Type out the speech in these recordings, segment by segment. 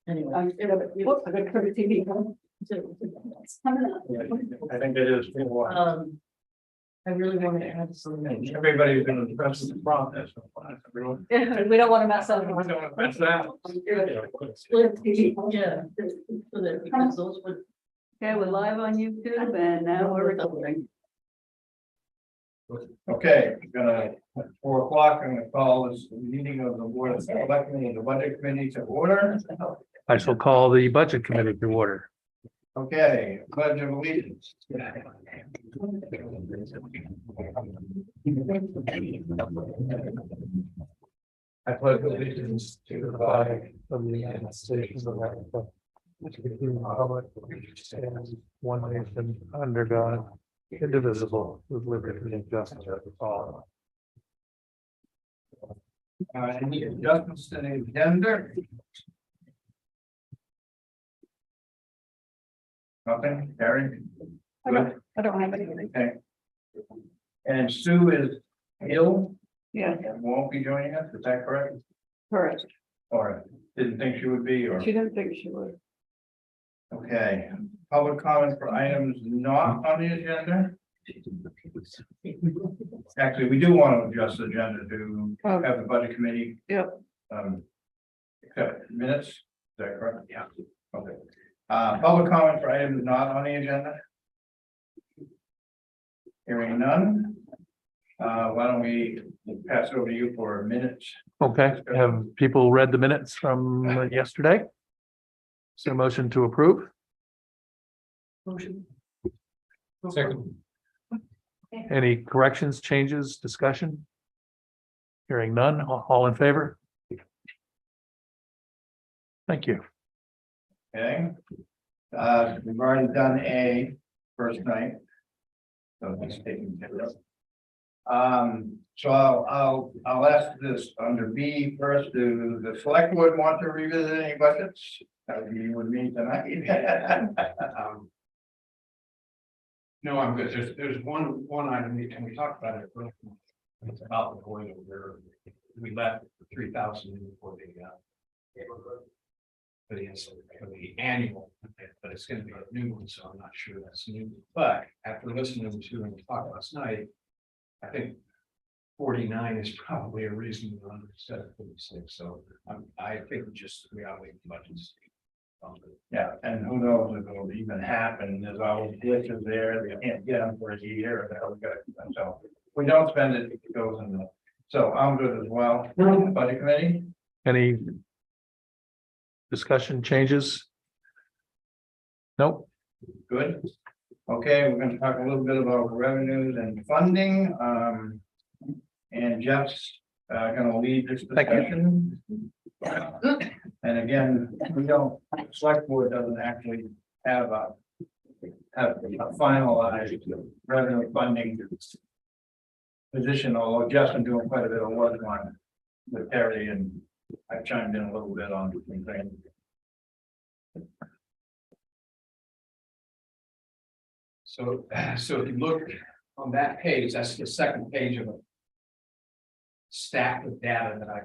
Anyway. I got cover TV. It's coming up. I think it is. I really want to add some. Everybody's gonna trust the process. Everyone. We don't want to mess up. We're gonna mess that. Split TV. Yeah. So that because those would. Okay, we're live on YouTube and now we're recording. Okay, gonna, at 4 o'clock, I'm gonna call this meeting of the Board of Selectmen and the Budget Committee to order. I shall call the Budget Committee to order. Okay, pledge of allegiance. I pledge allegiance to the flag of the United States of America, to the republic which stands one nation under God, indivisible, with liberty and justice for all. Any adjustments to the agenda? Nothing, Gary? Good, I don't have anything. okay. And Sue is ill, Yeah, and won't be joining us, is that correct? correct. Or didn't think she would be, or, She didn't think she would. okay. Public comment for items not on the agenda? Actually, we do want to adjust the agenda to Oh. have the budget committee. Yep. Accept minutes, is that correct? Yeah. Okay. Public comment for items not on the agenda? Hearing none. Why don't we pass it over to you for minutes? Okay, have people read the minutes from yesterday? Is there a motion to approve? Motion. Second. Any corrections, changes, discussion? Hearing none, all in favor? Thank you. Okay. We've already done A first night. So he's taking care of. So I'll ask this under B first. Do the select board want to revisit any budgets? That would be with me tonight. No, I'm good. There's one item, and we talked about it. It's about the boiler where we left 3,000 for the annual, but it's going to be a new one, so I'm not sure that's new. But after listening to and talk last night, I think 49 is probably a reasonable number instead of 56. So I think we ought to wait for budgets. Yeah, and who knows if it'll even happen. There's always glitches there. They can't get them for a year. So if we don't spend it, it goes in the. So I'm good as well. Budget committee. Any discussion, changes? Nope. Good. Okay, we're gonna talk a little bit about revenues and funding. And Jeff's gonna lead this Thank you. discussion. And again, we don't, select board doesn't actually have a finalized revenue funding position, although Justin doing quite a bit of work on with Terry, and I chimed in a little bit on different things. So if you look on that page, that's the second page of a stack of data that I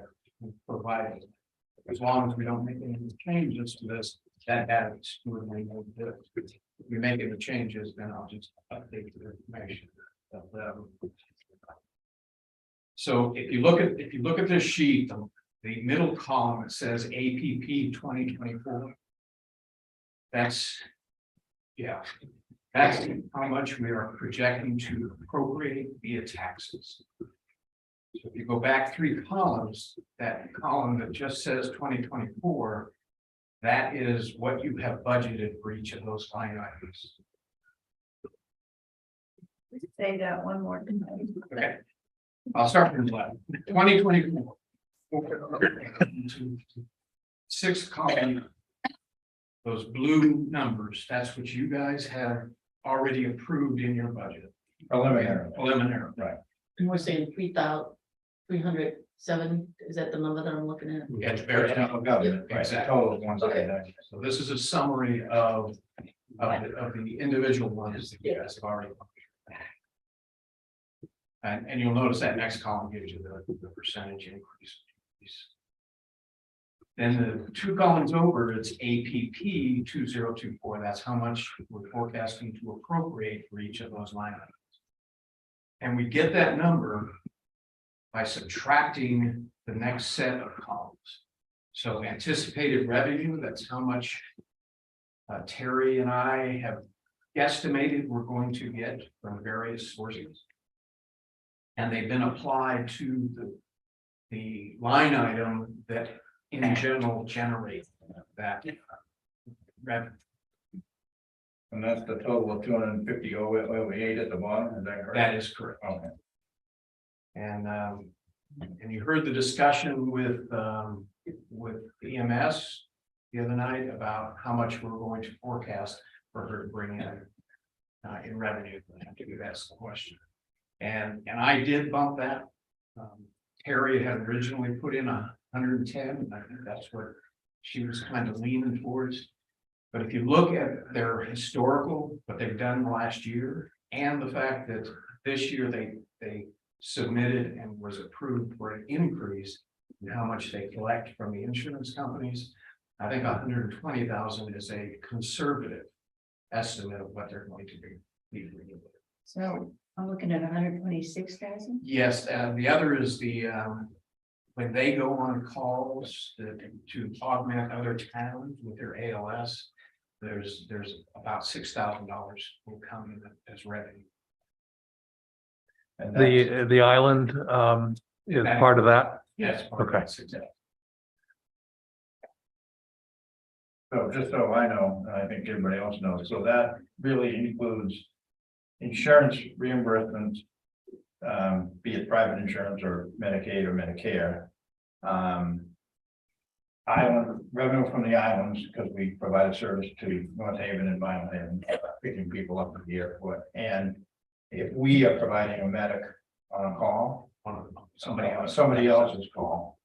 provided. As long as we don't make any changes to this, that data is stored in the. If we make any changes, then I'll just update the information. So if you look at this sheet, the middle column, it says APP 2024. That's how much we are projecting to appropriate via taxes. So if you go back 3 columns, that column that just says 2024, that is what you have budgeted for each of those line items. Say that one more time. Okay. I'll start from the left. 2024. 6 column. Those blue numbers, that's what you guys have already approved in your budget. Preliminary, right. And we're saying 3,307, is that the number that I'm looking at? Yeah, it's very Government, right, the total of 179. So this is a summary of the individual ones that you guys have already. And you'll notice that next column gives you the percentage increase. Then the two columns over, it's APP 2024. That's how much we're forecasting to appropriate for each of those line items. And we get that number by subtracting the next set of columns. So anticipated revenue, that's how much Terry and I have guesstimated we're going to get from various sources. And they've been applied to the line item that in general generate that revenue. And that's the total of 250,008 at the bottom, is that correct? That is correct. Okay. And you heard the discussion with EMS the other night about how much we're going to forecast for her to bring in revenue. I think you asked the question. And I did bump that. Terry had originally put in 110, and I think that's what she was kind of leaning towards. But if you look at their historical, what they've done the last year, and the fact that this year they submitted and was approved for an increase in how much they collect from the insurance companies, I think 120,000 is a conservative estimate of what they're going to be. So I'm looking at 126,000. Yes, and the other is the when they go on calls to augment other towns with their ALS, there's about $6,000 will come in as revenue. And that's- The island is part of that. Yes. Okay. So just so I know, and I think everybody else knows, so that really includes insurance reimbursements, be it private insurance or Medicaid or Medicare. Island revenue from the islands, because we provide a service to North Haven and Vinyl Haven, picking people up at the airport. And if we are providing a medic on a call, somebody else's call,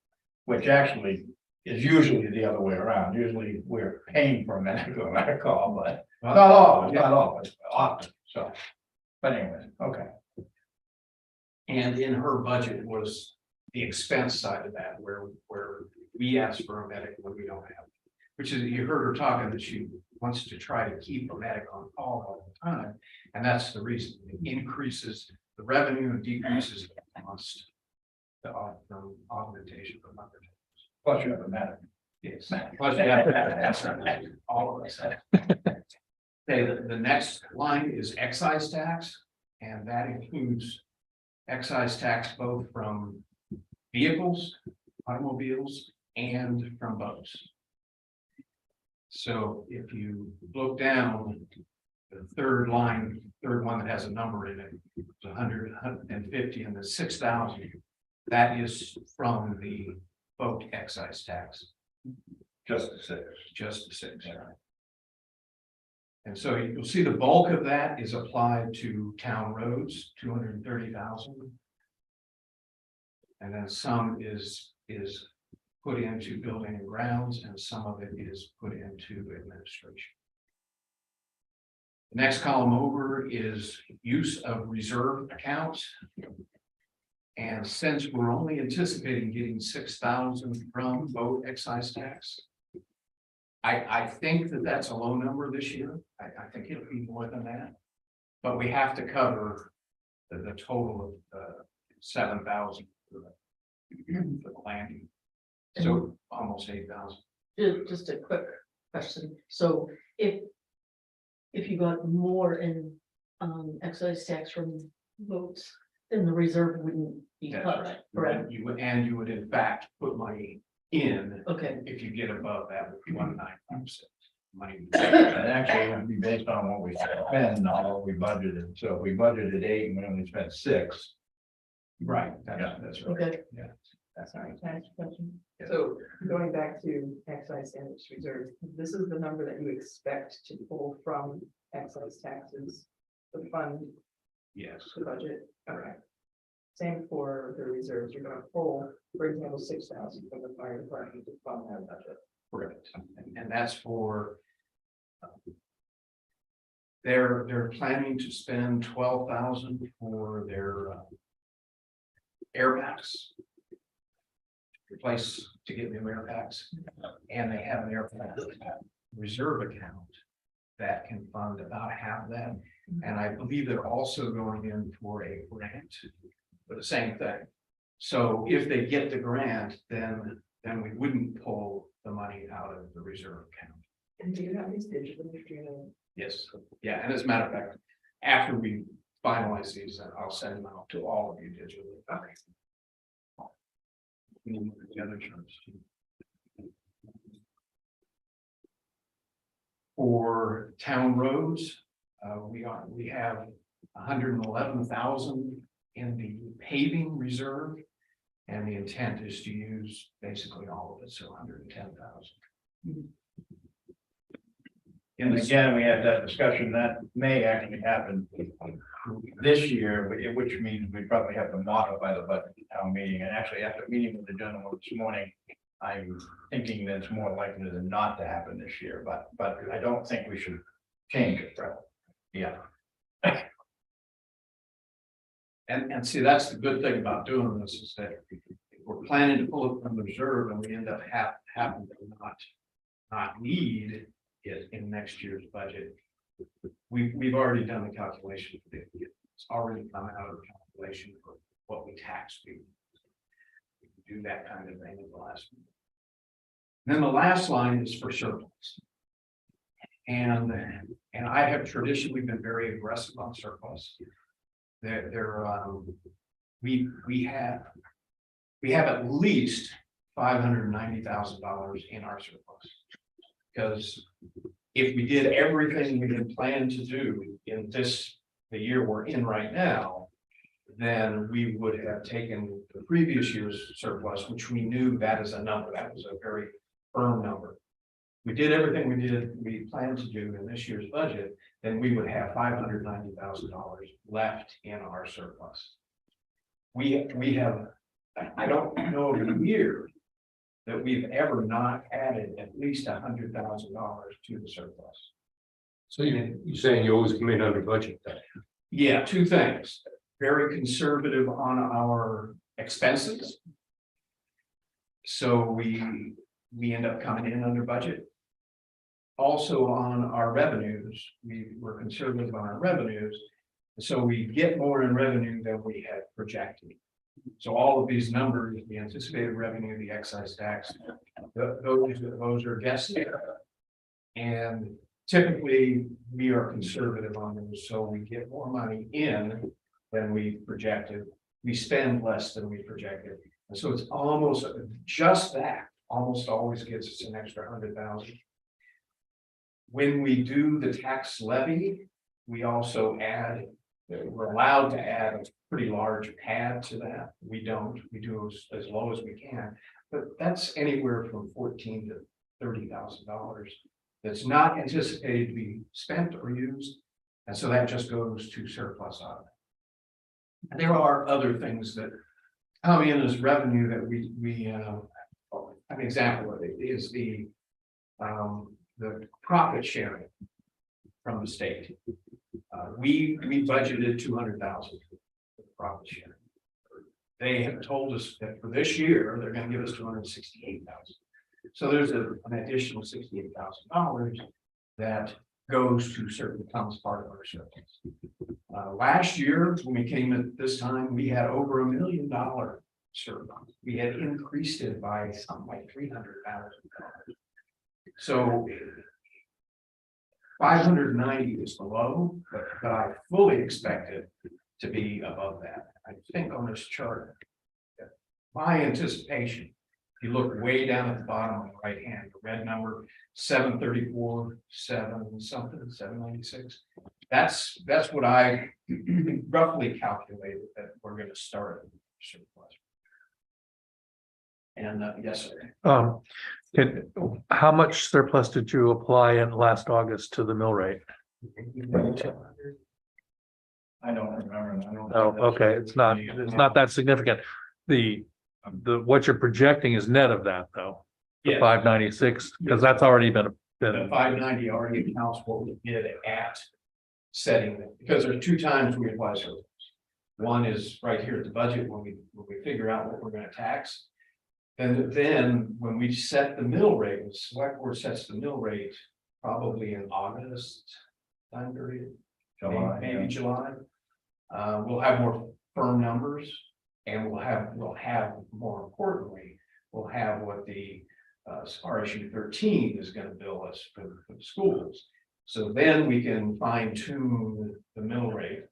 which actually is usually the other way around. Usually we're paying for a medic on a call, but not always, often. So, but anyway, okay. And in her budget was the expense side of that, where we ask for a medic when we don't have. Which is, you heard her talking that she wants to try to keep a medic on call all the time. And that's the reason. It increases the revenue and decreases the cost. The augmentation of other. Plus you have a medic. Yes. Plus you have that's right. All of us. Okay, the next line is excise tax, and that includes excise tax both from vehicles, automobiles, and from boats. So if you look down the third line, third one that has a number in it, it's 100, 150, and the 6,000. That is from the boat excise tax. Just the six. Just the six. And so you'll see the bulk of that is applied to town roads, 230,000. And then some is put into building and grounds, and some of it is put into administration. The next column over is use of reserve accounts. And since we're only anticipating getting 6,000 from boat excise tax, I think that that's a low number this year. I think it'll be more than that, but we have to cover the total of 7,000 for the landing. So almost 8,000. Just a quick question. So if you got more in excise tax from votes, then the reserve wouldn't be That's cut, right. correct? You would in fact put money in Okay, if you get above that 1.95% money. And actually it would be based on what we spend, not what we budgeted. So if we budgeted 8 and we only spent 6. Right, Yeah. that's right. okay. Yeah. Sorry, can I ask a question? Yeah. So going back to excise and its reserve, this is the number that you expect to pull from excise taxes, the fund, Yes. the budget. Okay. Same for the reserves. You're gonna pull, for example, 6,000 from the fire department to fund that budget. Correct. And that's for. They're planning to spend 12,000 for their airbags. Replace to get new air packs. And they have an air pack reserve account that can fund about half that. And I believe they're also going in for a grant for the same thing. So if they get the grant, then we wouldn't pull the money out of the reserve account. And do you have these digitally, Yes, yeah, and as a matter of fact, after we finalize these, I'll send them out to all of you digitally. Okay. We need the other terms too. For town roads, we have 111,000 in the paving reserve. And the intent is to use basically all of it, so 110,000. And again, we had that discussion that may actually happen this year, which means we probably have to modify the budget at town meeting. And actually, after meeting with the gentleman this morning, I'm thinking that it's more likely than not to happen this year, but I don't think we should change it, right? Yeah. And see, that's the good thing about doing this is that if we're planning to pull it from the reserve and we end up having to not need it in next year's budget. We've already done the calculation. It's already come out of the calculation for what we tax. We do that kind of thing in the last. Then the last line is for surplus. And I have traditionally been very aggressive on surplus. We have at least $590,000 in our surplus. Because if we did everything we had planned to do in the year we're in right now, then we would have taken the previous year's surplus, which we knew that is a number, that was a very firm number. We did everything we planned to do in this year's budget, then we would have $590,000 left in our surplus. We have, I don't know of a year that we've ever not added at least $100,000 to the surplus. So you're saying you always come in under budget then? Yeah, two things. Very conservative on our expenses. So we end up coming in under budget. Also on our revenues, we were conservative on our revenues. So we get more in revenue than we had projected. So all of these numbers, the anticipated revenue, the excise tax, those are guessed. And typically we are conservative on those, so we get more money in than we projected. We spend less than we projected. And so it's almost just that, almost always gets us an extra 100,000. When we do the tax levy, we also add, we're allowed to add a pretty large pad to that. We don't, we do as low as we can, but that's anywhere from $14,000 to $30,000. That's not anticipated to be spent or used. And so that just goes to surplus on it. And there are other things that come in as revenue that an example of it is the profit sharing from the state. We budgeted 200,000 for the profit sharing. They have told us that for this year, they're going to give us 268,000. So there's an additional $68,000 that goes to certain becomes part of our surplus. Last year, when we came at this time, we had over $1 million surplus. We had increased it by something like $300,000. So 590 is the low, but I fully expect it to be above that. I think on this chart, my anticipation, if you look way down at the bottom on the right hand, the red number 734, 796. That's what I roughly calculated that we're going to start at surplus. And yes, sir. How much surplus did you apply in last August to the mill rate? I don't remember. I don't. Oh, okay, it's not that significant. The what you're projecting is net of that though. The Yeah. 596, because that's already been The 590 already accounts what we did at setting it, because there's two times we apply surplus. One is right here at the budget when we figure out what we're going to tax. then when we set the mill rate, the select board sets the mill rate probably in August time period. Maybe July. We'll have more firm numbers and we'll have more importantly, we'll have what the RSU 13 is going to bill us for the schools. So then we can fine tune the mill rate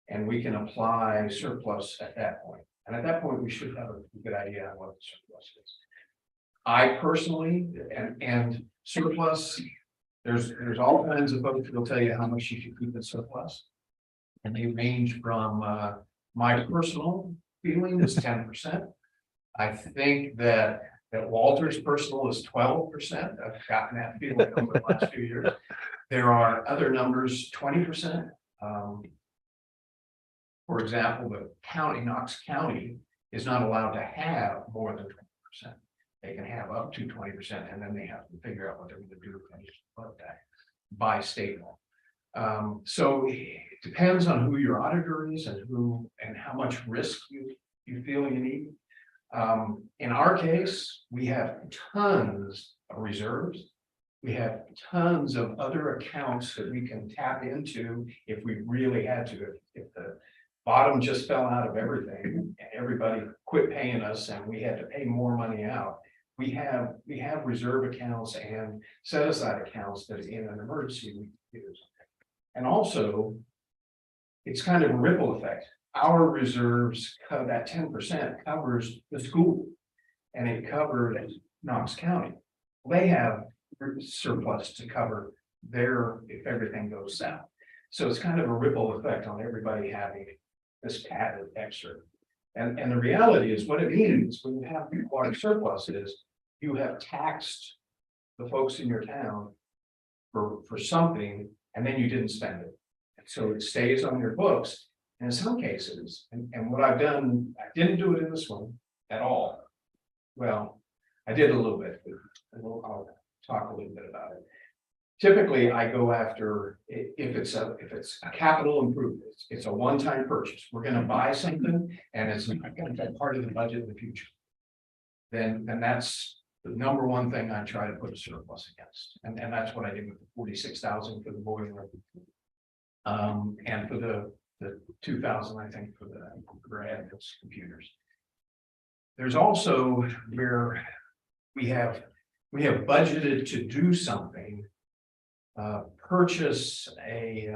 and we can apply surplus at that point. And at that point, we should have a good idea on what the surplus is. I personally, and surplus, there's all kinds of folks who will tell you how much you should keep in surplus. And they range from my personal feeling is 10%. I think that Walter's personal is 12%. I've gotten that feeling over the last few years. There are other numbers, 20%. For example, the county, Knox County, is not allowed to have more than 20%. They can have up to 20%, and then they have to figure out what they're going to do with that by state law. So it depends on who your auditor is and how much risk you feel you need. In our case, we have tons of reserves. We have tons of other accounts that we can tap into if we really had to. If the bottom just fell out of everything and everybody quit paying us and we had to pay more money out, we have reserve accounts and set aside accounts that in an emergency we can use. And also, it's kind of a ripple effect. Our reserves, that 10% covers the school and it covered Knox County. They have surplus to cover if everything goes south. So it's kind of a ripple effect on everybody having this padded extra. And the reality is what it means when you have water surplus is you have taxed the folks in your town for something and then you didn't spend it. And so it stays on your books. And in some cases, and what I've done, I didn't do it in this one at all. Well, I did a little bit. I'll talk a little bit about it. Typically, I go after if it's a capital improvement, it's a one-time purchase. We're going to buy something, and it's not going to be part of the budget in the future. Then that's the number one thing I try to put a surplus against, and that's what I did with the 46,000 for the boiler, and for the 2,000 I think for those computers. There's also where we have budgeted to do something. Purchase the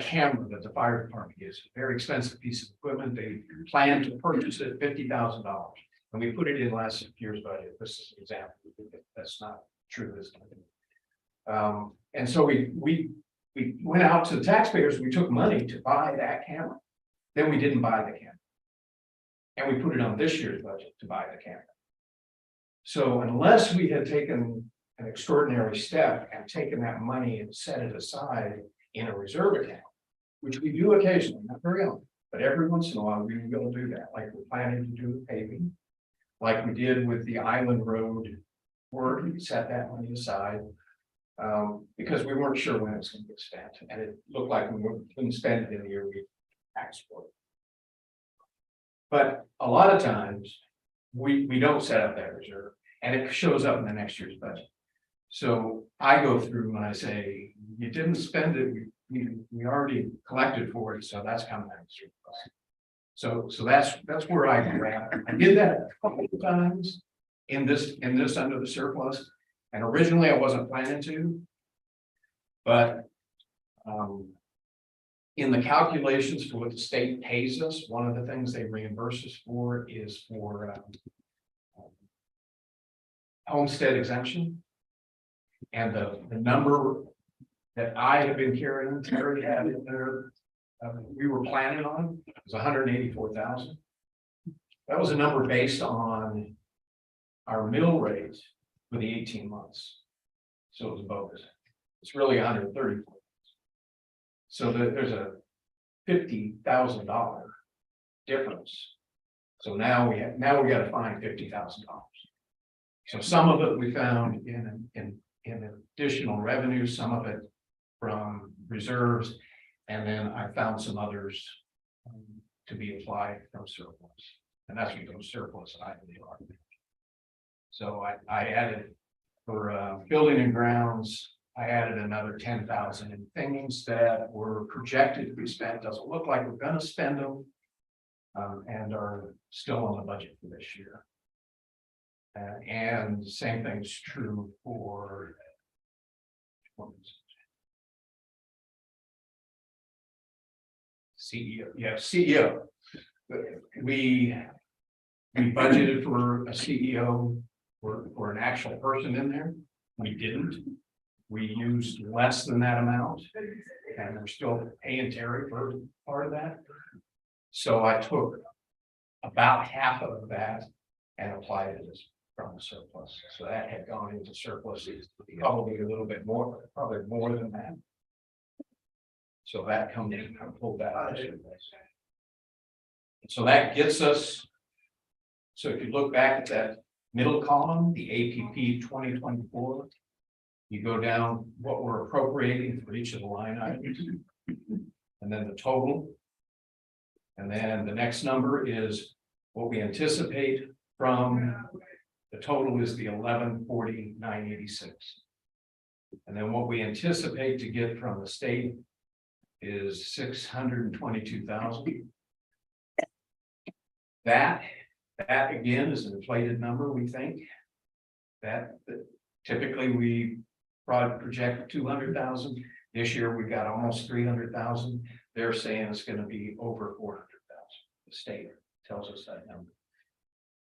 camera that the fire department uses, a very expensive piece of equipment. They plan to purchase it $50,000, and we put it in last year's budget. This is an example. That's not true this time. And so we went out to the taxpayers. We took money to buy that camera. Then we didn't buy the camera, and we put it on this year's budget to buy the camera. So unless we had taken an extraordinary step and taken that money and set it aside in a reserve account, which we do occasionally, not very often, but every once in a while we will do that, like we're planning to do with paving, like we did with the Island Road work. We set that money aside because we weren't sure when it was going to get spent, and it looked like we couldn't spend it in the year we asked for it. But a lot of times we don't set up that reserve, and it shows up in the next year's budget. So I go through and I say, you didn't spend it, we already collected for it, so that's coming out of surplus. So that's where I grab it. I did that a couple of times in this under the surplus, and originally I wasn't planning to, but in the calculations for what the state pays us, one of the things they reimburse us for is for homestead exemption. And the number that I have been carrying, Terry had in there, we were planning on was 184,000. That was a number based on our mill rate for the 18 months. So it was bogus. It's really 134. So there's a $50,000 difference. So now we got to find $50,000. So some of it we found in additional revenue, some of it from reserves, and then I found some others to be applied from surplus. And that's what those surplus items are. So I added for building and grounds, I added another 10,000 in things that were projected to be spent, doesn't look like we're gonna spend them. And are still on the budget for this year. And the same thing's true for. CEO, yeah, CEO. We budgeted for a CEO for an actual person in there. We didn't. We used less than that amount. And we're still paying Terry for part of that. So I took about half of that and applied it as from the surplus. So that had gone into surplus, probably a little bit more, probably more than that. So that comes in, I pulled that out of surplus. So that gets us. So if you look back at that middle column, the APP 2024, you go down what we're appropriating for each of the line items, and then the total. And then the next number is what we anticipate from the total is the 1140,986. And then what we anticipate to get from the state is 622,000. That again is an inflated number, we think. That typically we probably project 200,000. This year we got almost 300,000. They're saying it's going to be over 400,000. The state tells us that number.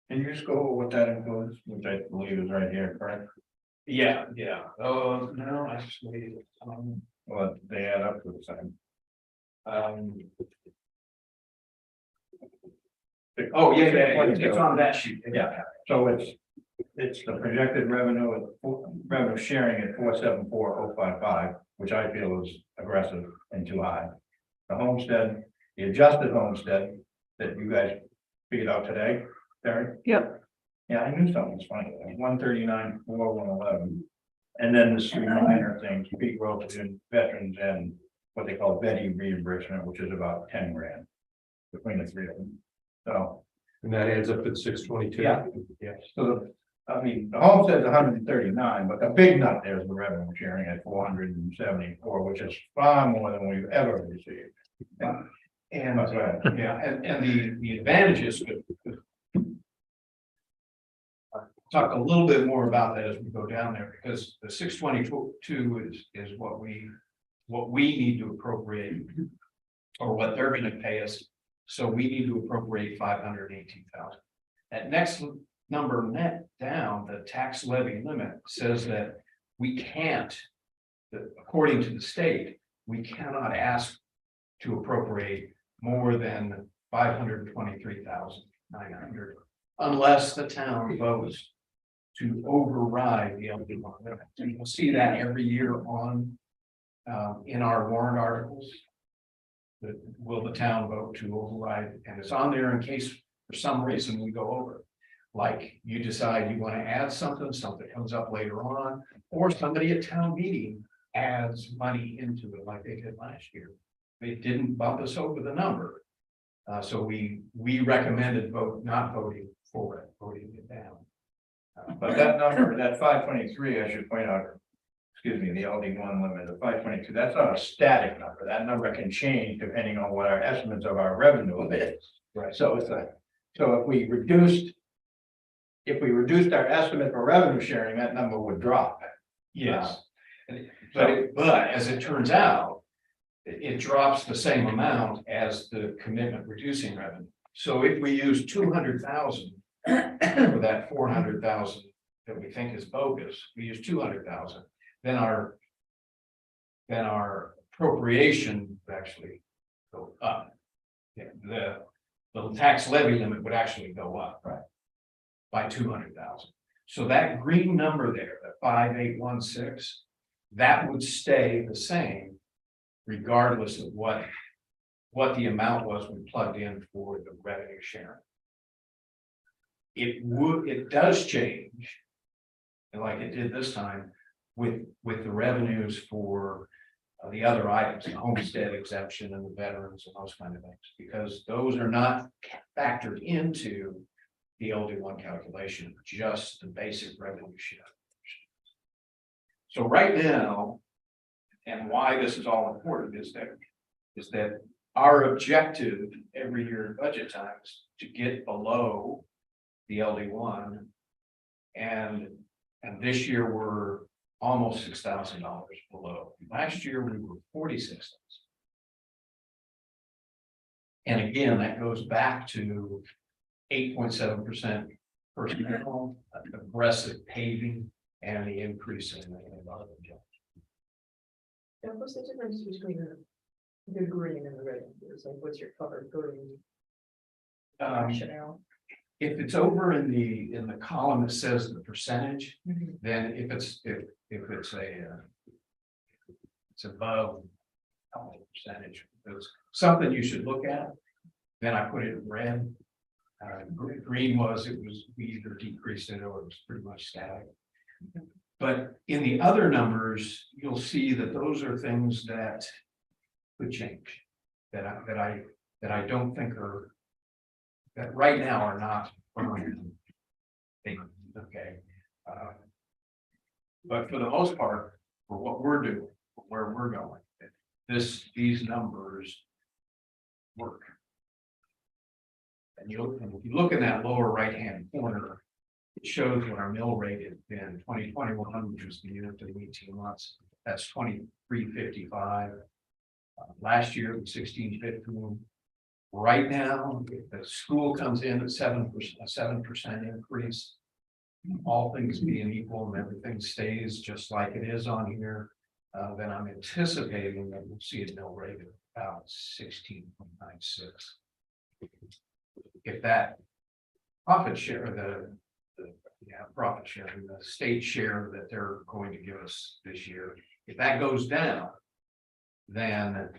Can you just go over what that includes, which I believe is right here, correct? Yeah. Oh, no, I just made it. Well, they add up to the same. Oh, yeah, it's on that sheet. Yeah, so it's the projected revenue, revenue sharing at 474,055, which I feel is aggressive and too high. The homestead, the adjusted homestead that you guys figured out today, Terry? Yep. Yeah, I knew something was funny, 139,411. And then the three minor things, peak roads and veterans and what they call Betty reimbursement, which is about 10 grand between the three of them. So. And that adds up to 622. Yeah. So I mean, the homestead's 139, but the big nut there is the revenue sharing at 474, which is far more than we've ever received. And That's right. yeah, and the advantages. Talk a little bit more about that as we go down there, because the 622 is what we need to appropriate, or what they're going to pay us. So we need to appropriate 518,000. That next number net down, the tax levy limit says that we can't, according to the state, we cannot ask to appropriate more than 523,900 unless the town votes to override the LD1 limit. And you'll see that every year on in our warrant articles. Will the town vote to override? And it's on there in case for some reason we go over. Like you decide you want to add something comes up later on, or somebody at town meeting adds money into it like they did last year. They didn't bump us over the number. So we recommended not voting for it, voting it down. But that number, that 523, I should point out, excuse me, the LD1 limit of 522, that's not a static number. That number can change depending on what our estimates of our revenue is. Right. So if we reduced our estimate for revenue sharing, that number would drop. Yes. But as it turns out, it drops the same amount as the commitment reducing revenue. So if we use 200,000 for that 400,000 that we think is bogus, we use 200,000, then our appropriation would actually go up. Yeah, the tax levy limit would actually go up, right, by 200,000. So that green number there, the 5816, that would stay the same regardless of what the amount was we plugged in for the revenue sharing. It does change, and like it did this time, with the revenues for the other items, the homestead exemption and the veterans and those kind of things, because those are not factored into the LD1 calculation, just the basic revenue share. So right now, and why this is all important is that our objective every year in budget time is to get below the LD1. And this year we're almost $6,000 below. Last year we were 46,000. And again, that goes back to 8.7% personnel, aggressive paving, and the increase in the other jobs. And what's the difference between the green and the red? It's like, what's your color green rationale? If it's over in the column that says the percentage, Mhm. then if it's it's above percentage, it's something you should look at. Then I put it in red. Green was we either decreased it or it was pretty much static. But in the other numbers, you'll see that those are things that could change. That I don't think are that right now are not firm. Okay. But for the most part, for what we're doing, where we're going, these numbers work. And if you look in that lower right-hand corner, it shows what our mill rate has been 2021, which was the unit of 18 months. That's 23.55. Last year it was 16.15. Right now, if the school comes in at 7%, a 7% increase, all things being equal and everything stays just like it is on here, then I'm anticipating that we'll see a mill rate of about 16.96. If that profit share, profit share, the state share that they're going to give us this year, if that goes down, then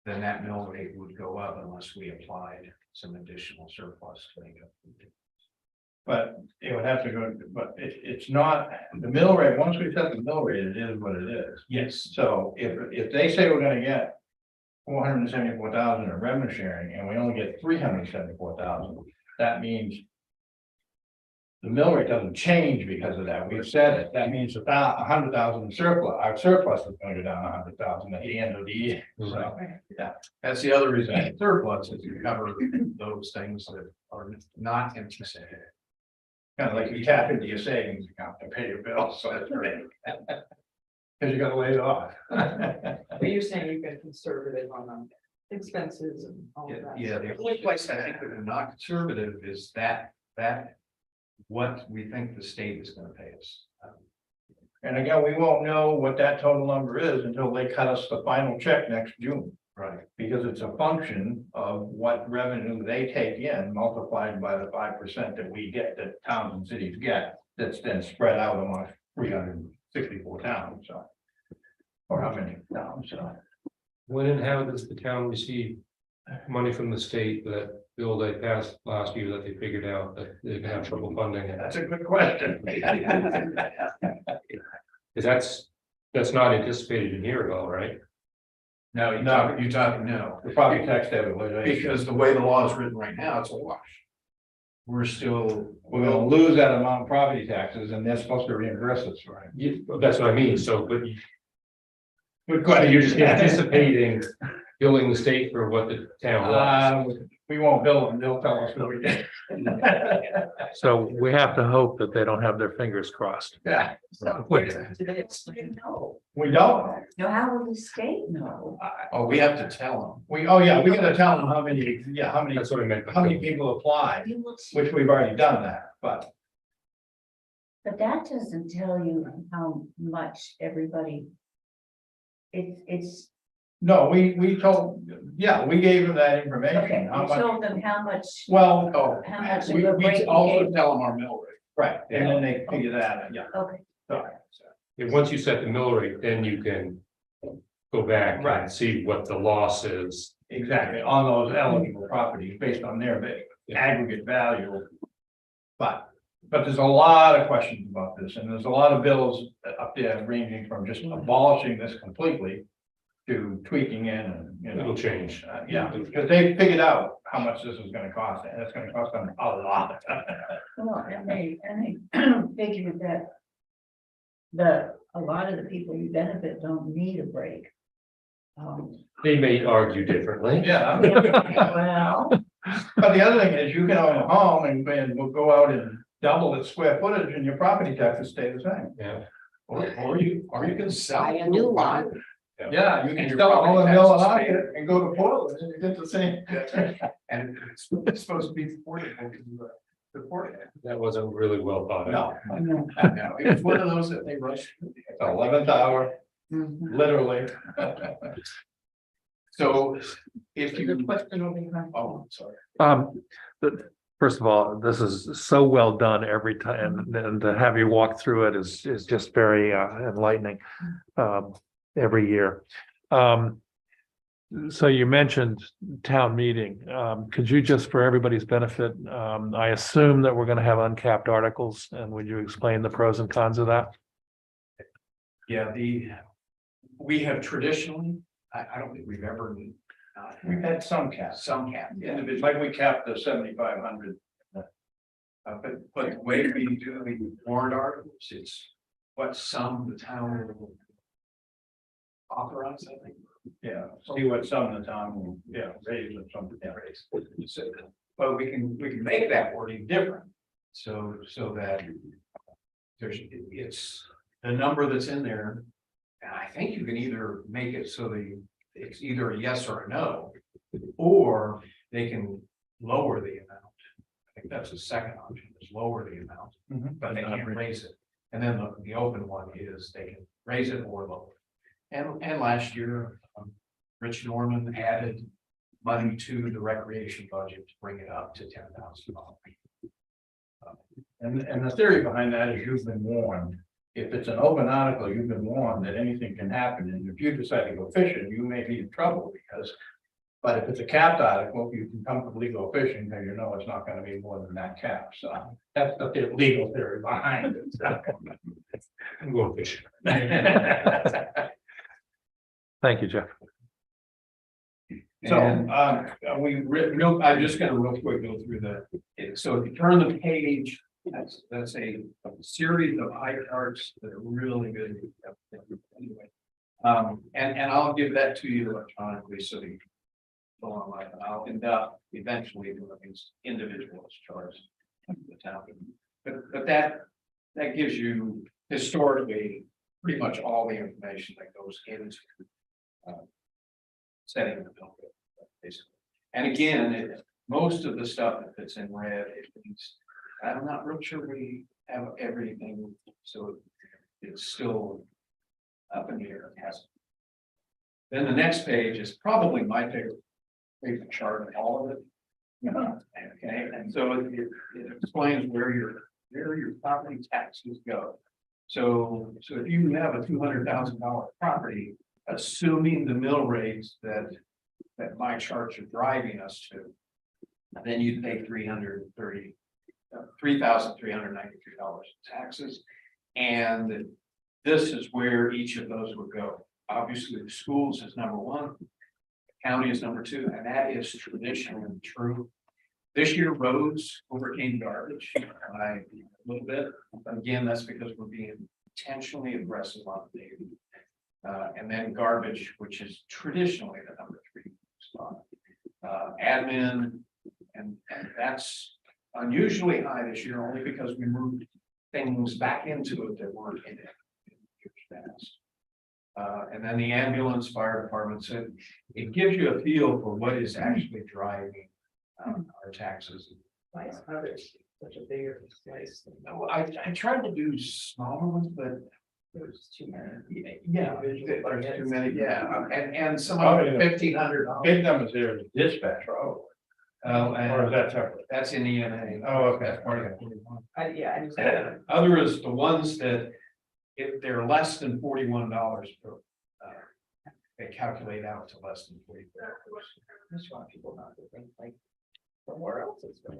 that mill rate would go up unless we applied some additional surplus to make up. But it would have to go, but it's not, the mill rate, once we set the mill rate, it is what it is. Yes. So if they say we're gonna get 474,000 in revenue sharing and we only get 374,000, that means the mill rate doesn't change because of that. We've said it. That means 100,000 in surplus. Our surplus is going to go down 100,000 at the end of the year. So, yeah, That's the other reason I surplus is to cover those things that are not anticipated. kind of like you tap into your savings account to pay your bills. So that's right. Because you got to lay it off. But you're saying you've been conservative on expenses and all of that. Yeah, the only place I think that we're not conservative is that what we think the state is gonna pay us. And again, we won't know what that total number is until they cut us the final check next June. Right. Because it's a function of what revenue they take in multiplied by the 5% that we get, that towns and cities get, that's then spread out among 364 towns, so. Or how many towns, so. When and how does the town receive money from the state for that bill they passed last year that they figured out that they're gonna have trouble funding it? That's a good question. Because that's not anticipated in here at all, right? No, you're talking no, We're probably tax debit. because the way the law is written right now, it's a wash. We're We're gonna lose that amount of property taxes and they're supposed to reimburse us, right? That's what I mean, so, but Good question. you're just anticipating billing the state for what the town wants. We won't bill them, they'll tell us what we did. So we have to hope that they don't have their fingers crossed. Yeah, Wait. Do they explain? No. we don't. No, how will the state know? Oh, we have to tell We gotta tell them how many, That's what I meant. how many people apply, You will, which we've already done that, but. but that doesn't tell you how much everybody. It's, No, we told, we gave them that information. okay, How you much? told them how much, Well, them. Oh, how much. we of a break you also gave. tell them our mill rate. right, and then they figure that out, yeah. Okay, Sorry. And once you set the mill rate, then you can go back Right. and see what the loss is. Exactly, on those eligible properties based on their aggregate value. But there's a lot of questions about this, and there's a lot of bills up there ranging from just abolishing this completely to tweaking in and, you know. It'll change. Yeah, because they figured out how much this is gonna cost, and it's gonna cost them a lot. Well, and they figured that a lot of the people you benefit don't need a break. They may argue differently. Yeah, Well, but the other thing is you can own a home and we'll go out and double its square footage and your property taxes stay the same. Yeah. Or you can sell. Buy a new one. Yeah, you And can your sell a property whole mill of taxes market and go to Portland and you get the same. And it's supposed to be affordable to support it. That wasn't really well thought out. No, No, it was one of those that they rushed. 11th hour, Mhm. literally. So if There's a you, question over here. oh, I'm sorry. First of all, this is so well done every time, and to have you walk through it is just very enlightening. Every year. So you mentioned town meeting. Could you just, for everybody's benefit, I assume that we're gonna have uncapped articles, and would you explain the pros and cons of that? Yeah, we have traditionally, I don't think we've ever. We've had some caps, Some cap, individual, like we capped the 7,500. but the way we do the warrant articles, it's what sum the town will authorize, I think. Yeah, see what some of the town will, raise or something. Raise. So, but we can make that wording different, so that it's the number that's in there. And I think you can either make it so that it's either a yes or a no, or they can lower the amount. I think that's the second option, is lower the amount, but they can't raise it. And then the open one is they can raise it or lower. And last year, Rich Norman added money to the recreation budget to bring it up to $10,000. And the theory behind that is you've been warned. If it's an open article, you've been warned that anything can happen, and if you decide to go fishing, you may be in trouble because. But if it's a capped article, you can comfortably go fishing, because you know it's not gonna be more than that cap, so that's the legal theory behind it. I'm going fishing. Thank you, Jeff. So, I'm just gonna real quick go through so if you turn the page, that's a series of eye charts that are really good. Anyway, and I'll give that to you electronically, so that you can go online. I'll end up eventually doing these individual charts of the town. But that gives you historically pretty much all the information that goes into setting the bill, basically. And again, most of the stuff that's in red, I'm not real sure we have everything, so it's still up in the air. Then the next page is probably my favorite chart of all of it. Okay, and so it explains where your property taxes go. So if you have a $200,000 property, assuming the mill rates that my charts are driving us to, then you'd pay $3,393 in taxes. And this is where each of those would go. Obviously, the schools is number one, county is number two, and that is traditionally true. This year, roads overcame garbage by a little bit. Again, that's because we're being intentionally aggressive on the paving. And then garbage, which is traditionally the number 3 spot. Admin, and that's unusually high this year, only because we moved things back into it that weren't in it. And then the ambulance, fire department, so it gives you a feel for what is actually driving our taxes. Why is others such a bigger slice? No, I tried to do smaller ones, but There's too many. yeah, there's too many, yeah, and some Oh, of it yeah. $1,500. Big numbers here is dispatch, oh, or is that separate? That's in EMA. Oh, okay. That's part of it. I just. Other is the ones that, if they're less than $41 per, they calculate out to less than $40. I just want people not to think like somewhere else is going.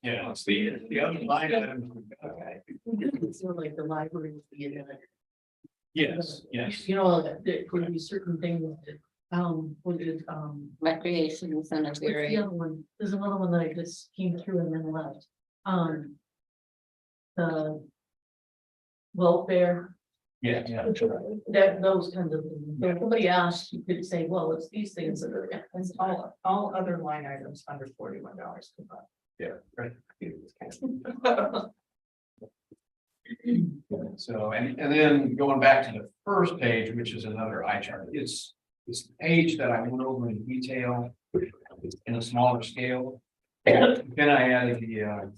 Yeah, it's the other line item. Okay. It's sort of like the library is the Yes, yes. You know, there could be certain things that, what is, Recreation center what's the other one? There's another one that I just came through and then left. The welfare, Yeah, that, those kinds of things. If somebody asked, you could say, well, it's these things that are. It's all other line items under $41 combined. yeah, right. So, and then going back to the first page, which is another eye chart, it's the page that I went over in detail in a smaller scale. Then I added the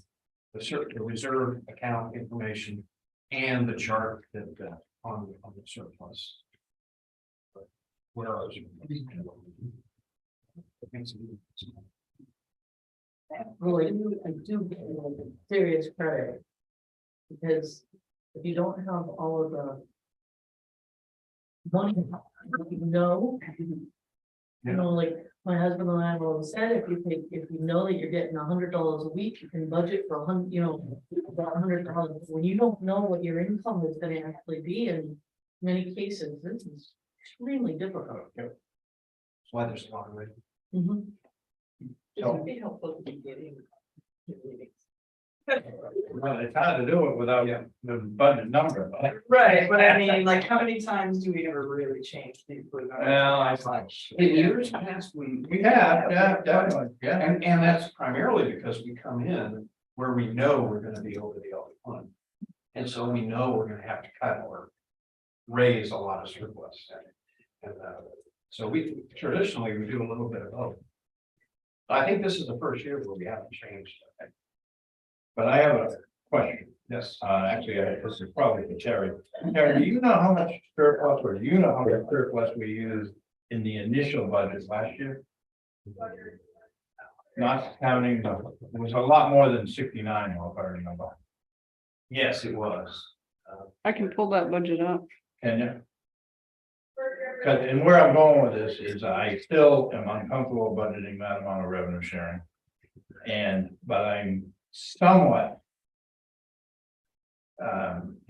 reserve account information and the chart that on the surplus. Where are you? Really, I do get like a serious credit. Because if you don't have all of the money, you know, like my husband and I have always said, if you know that you're getting $100 a week, you can budget for about $100. When you don't know what your income is gonna actually be, in many cases, this is extremely difficult. That's why there's a lot of it. Mhm. It would be helpful to be getting. Well, it's hard to do it without the budget number. But Right, but I mean, like, how many times do we ever really change the? Well, I thought. In years past, we Yeah, definitely, yeah. And that's primarily because we come in where we know we're gonna be over the LD fund. And so we know we're gonna have to cut or raise a lot of surplus. And so we traditionally, we do a little bit of both. I think this is the first year where we haven't changed. But I have a question. Yes. Actually, this is probably for Terry. Terry, do you know how much surplus, or do you know how much surplus we used in the initial budget last year? Not counting, it was a lot more than 69, if I remember. Yes, it was. I can pull that budget up. Can you? Because, and where I'm going with this is I still am uncomfortable budgeting that amount of revenue sharing. But I'm somewhat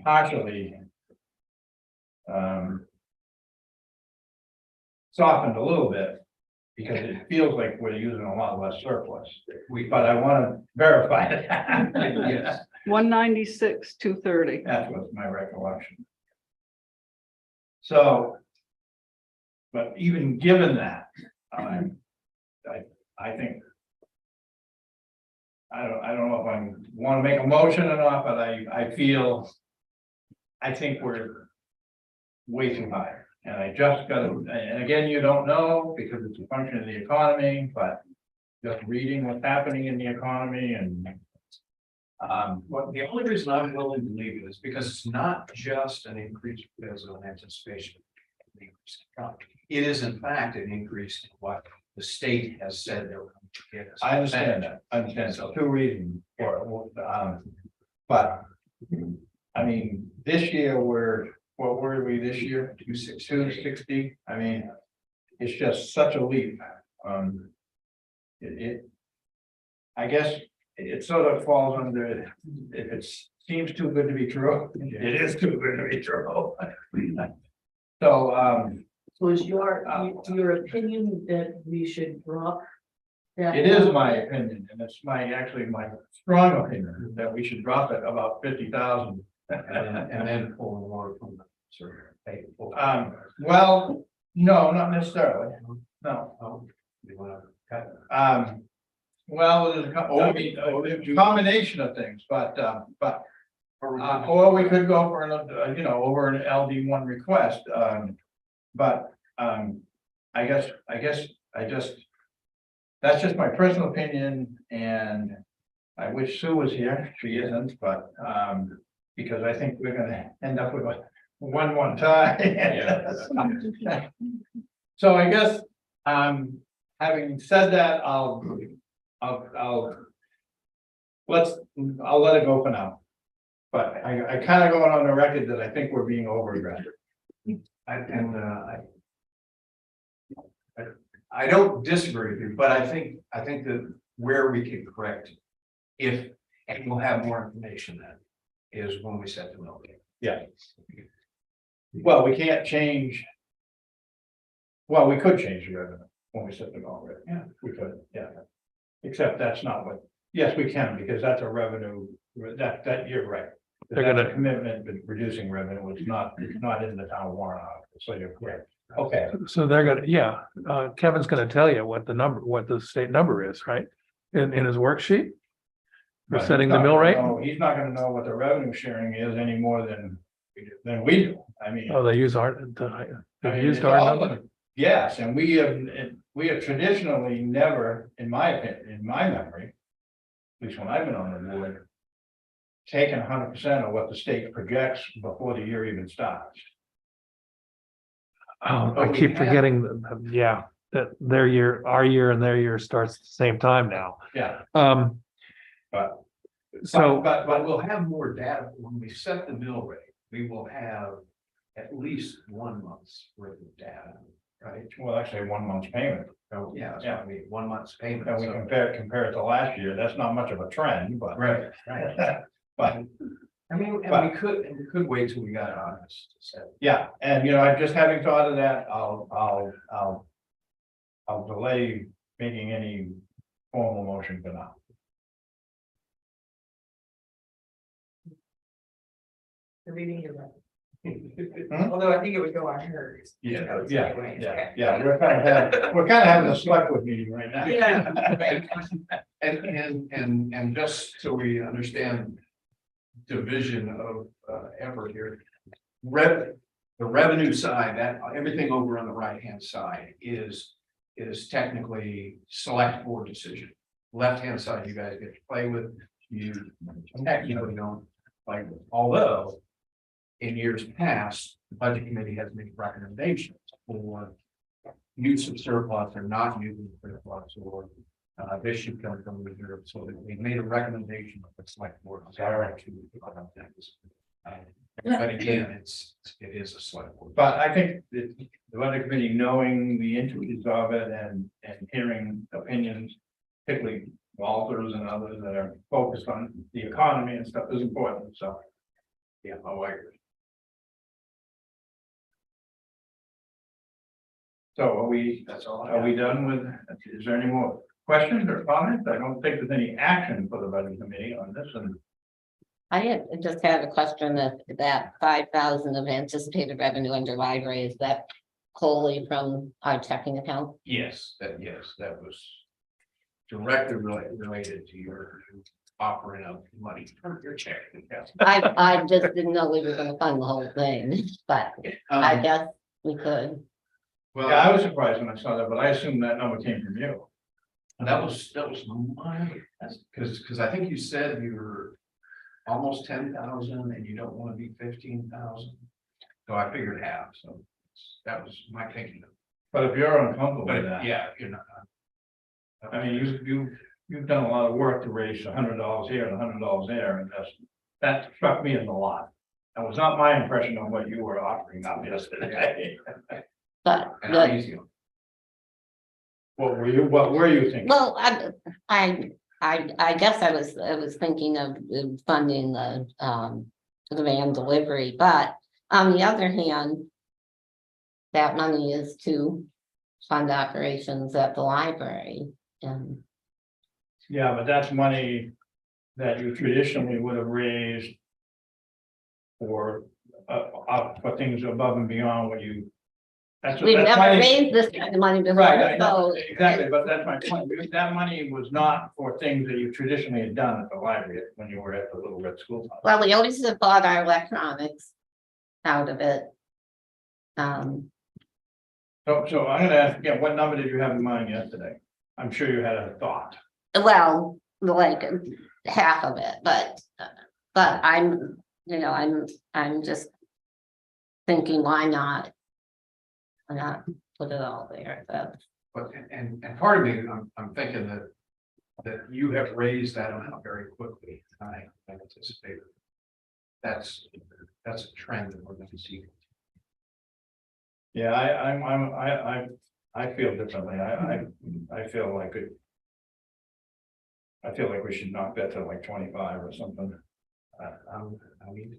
partially softened a little bit because it feels like we're using a lot less surplus. But I want to verify that. Yes. 196, 230. That's what's my recollection. So, but even given that, I think. I don't know if I want to make a motion or not, but I think we're way too high. And I just got to, and again, you don't know because it's a function of the economy, but just reading what's happening in the economy and. Well, the only reason I'm willing to leave it is because it's not just an increase because of an anticipation. of an increase in income. It is in fact an increase in what the state has said they're going to get us. I understand that, I understand, so two reasons for it, but. I mean, this year, what were we this year? 260, I mean, it's just such a leap. I guess it sort of falls under, if it seems too good to be true, it is too good to be true. So, So is your opinion that we should drop that? it is my opinion, and it's actually my strong opinion, that we should drop it about 50,000. And then pull more from the survey. Well, no, not necessarily, no. Oh, you wanna cut? Well, there's a combination of things, but, or we could go for another, over an LD1 request, but, I guess that's just my personal opinion, and I wish Sue was here, she isn't, but, because I think we're gonna end up with one more time. So I guess, having said that, I'll let it go for now. But I kind of going on the record that I think we're being over aggressive. I don't disagree with you, but I think that where we can correct if, and we'll have more information then, is when we set the mill rate. Yeah. Well, we can't change. Well, we could change the revenue when we set the goal rate. Yeah, we could, yeah. Except that's not what, yes, we can, because that's a revenue, that, you're right. They're That's a gonna- commitment, but reducing revenue is not in the town warrant article, so you're correct. Okay, So they're gonna, yeah, Kevin's gonna tell you what the state number is, right? In his worksheet? For but setting he's the not mill gonna rate? know- He's not gonna know what the revenue sharing is any more than we do. I mean. Oh, they use our, I they mean, used it's our all- number? Yes, and we have traditionally never, in my opinion, in my memory. At least when I've been on the board. Taken 100% of what the state projects before the year even starts. Oh, But I we keep have- forgetting, yeah, that their year, our year and their year starts at the same time now. Yeah, but. So, But we'll have more data when we set the mill rate. We will have at least 1 month's worth of data, right? Well, actually, 1 month's payment. So, yeah, that's what I mean, 1 month's payment. And we so- compare it to last year, that's not much of a trend, but. Right, right. But, I mean, But- and we could wait till we got August to set. yeah, and I'm just having thought of that, I'll delay making any formal motion for now. The reading your record. Hmm? Although I think it would go on hers. Yeah, Notes yeah, anyways, yeah, okay. yeah, we're kind of having a select board meeting right now. Yeah. And just so we understand division of effort here. The revenue side, that everything over on the right-hand side is technically select board decision. Left-hand side, you guys get to play with, you technically don't play with, although in years past, the budget committee has made recommendations for use of surplus or not using surplus, or this should come from reserve, so that we made a recommendation of the select board. But again, it is a select board. But I think that the budget committee, knowing the intricacies of it and hearing opinions, particularly Walters and others that are focused on the economy and stuff is important, so. Yeah, I agree. So That's all. are we done with, is there any more questions or comments? I don't think there's any action for the budget committee on this, and just had a question that 5,000 of anticipated revenue under library, is that wholly from our checking account? Yes, that was directly related to your offering of money from your checking account. I just didn't know we were gonna fund the whole thing, but I guess we could. Well, yeah, I was surprised when I saw that, but I assumed that number came from you. that was my, because I think you said you were almost 10,000 and you don't want to be 15,000. So I figured half, so that was my thinking. But if you're uncomfortable But with that. yeah, you're not. I mean, you've done a lot of work to raise $100 here and $100 there, and that struck me as a lot. That was not my impression of what you were offering up yesterday. But, And how easy. What were you thinking? well, I guess I was thinking of funding the van delivery, but on the other hand, that money is to fund operations at the library, and Yeah, but that's money that you traditionally would have raised for things above and beyond what you. we've that's never money- raised this kind of money Right, I before, know, so. exactly, but that's my point. That money was not for things that you traditionally had done at the library when you were at the Little Red School. Well, we always have bought our electronics out of it. So I'm gonna ask again, what number did you have in mind yesterday? I'm sure you had a thought. Well, like half of it, but I'm, I'm just thinking, why not? Why not put it all there? But and part of me, I'm thinking that you have raised that amount very quickly. I anticipate that's a trend that we're going to see. Yeah, I feel differently. I feel like it. I feel like we should knock that to like 25 or something. I mean,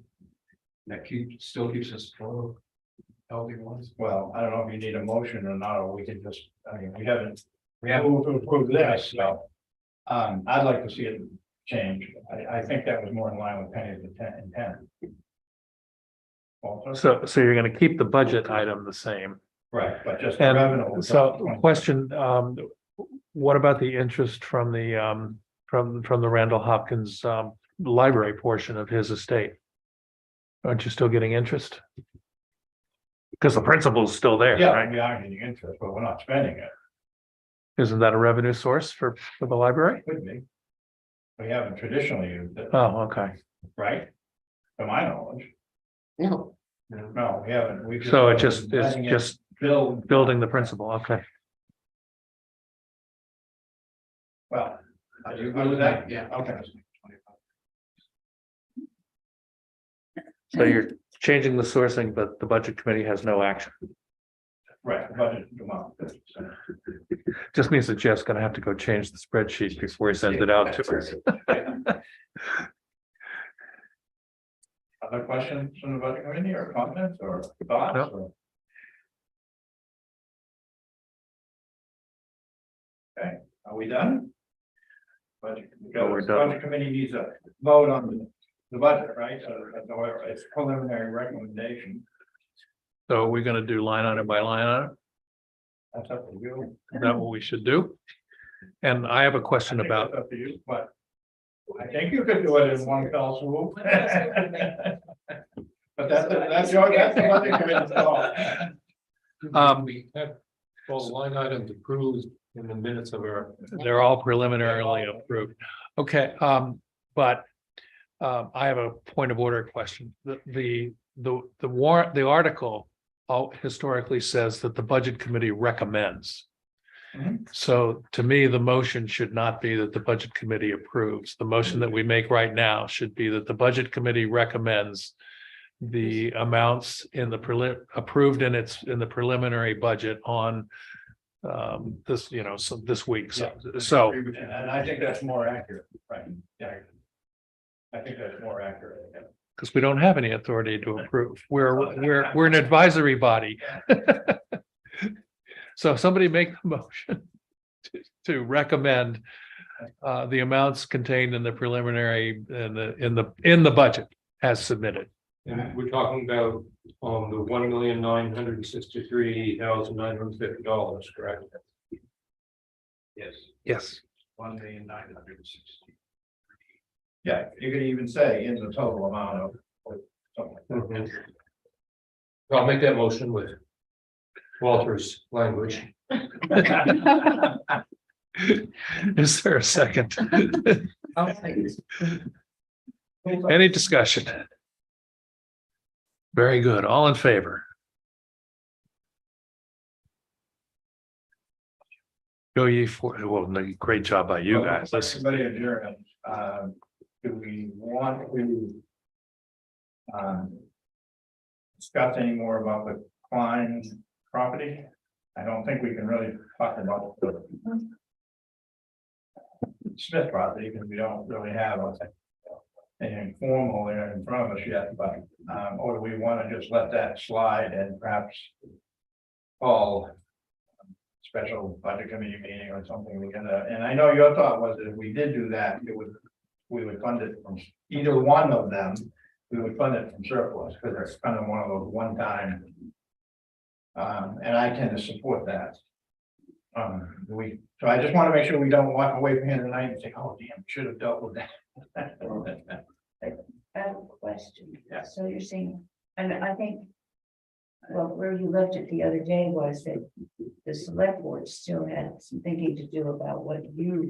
that still keeps us afloat. healthy ones. Well, I don't know if you need a motion or not, or we can just, I mean, we haven't moved to approve this, so. I'd like to see it change. I think that was more in line with Penny's intent. Also, So you're gonna keep the budget item the same. right, but just the revenue. And so question, what about the interest from the, from the Randall Hopkins, library portion of his estate? Aren't you still getting interest? Because the principal's still there, Yeah, right? we are getting interest, but we're not spending it. Isn't that a revenue source for the library? Could be. We haven't traditionally used it, Oh, okay. right? To my knowledge, No, no, we haven't. We So it just, been it's letting it just build. building the principal, okay. Well, are you good with that? Yeah. Okay. So you're changing the sourcing, but the budget committee has no action. Right, the budget amount. Just means that Jeff's gonna have to go change the spreadsheet before he sends it out to us. Other questions from the budget committee or comments or thoughts? No. or- Okay, are we done? Budget, Oh, we're done. budget committee needs a vote on the budget, right? So it's preliminary recommendation. So we're gonna do line item by line item. That's up to you. Is that what we should do? And I have a question I think about, that's up to you, but I think you could do it in one fell swoop. But that's the budget committee's call. We have all the line items approved in the minutes of our. they're all preliminarily approved. Okay, but I have a point of order question. The warrant, the article historically says that the budget committee recommends. Mhm. So to me, the motion should not be that the budget committee approves. The motion that we make right now should be that the budget committee recommends the amounts in the approved in the preliminary budget on this, so this week. So And I think that's more accurate, right? Yeah. I think that's more accurate. yeah. because we don't have any authority to approve. We're an advisory body. So if somebody make the motion to recommend the amounts contained in the preliminary in the budget as submitted. And we're talking about the $1,963,950, correct? Yes, Yes. 1,960. Yeah, you could even say in the total amount of something like that. I'll make that motion with Walter's language. Is there a second? I'll say this. Any discussion? Very good. All in favor? Go ye for, well, no, great job by you guys. Listen, Everybody adjourned. Do we want to discuss any more about the Klein property? I don't think we can really talk about the Smith property because we don't really have anything formal there in front of us yet, but or do we want to just let that slide and perhaps call special budget committee meeting or something together? And I know your thought was that if we did do that, we would fund it from either one of them. We would fund it from surplus because it's kind of one of those one time. And I tend to support that. So I just want to make sure we don't walk away from here tonight and say, oh, damn, we should have dealt with that. I have a question. Yeah. So you're saying, and I think, well, where you left it the other day was that the select board still had some thinking to do about what you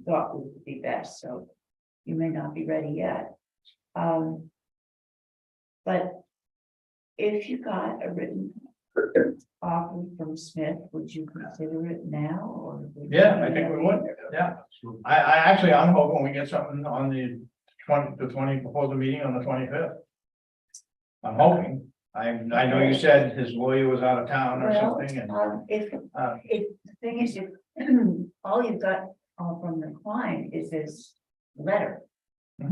thought would be best, so you may not be ready yet. But if you got a written offer from Smith, would you consider it now or? would you Yeah, I think we would. wait? Yeah. I actually, I'm hoping we get something on the 20 proposal meeting on the 25th. I'm hoping. I know you said his lawyer was out of town or Well, something and. if the thing is, if all you've got from the client is this letter,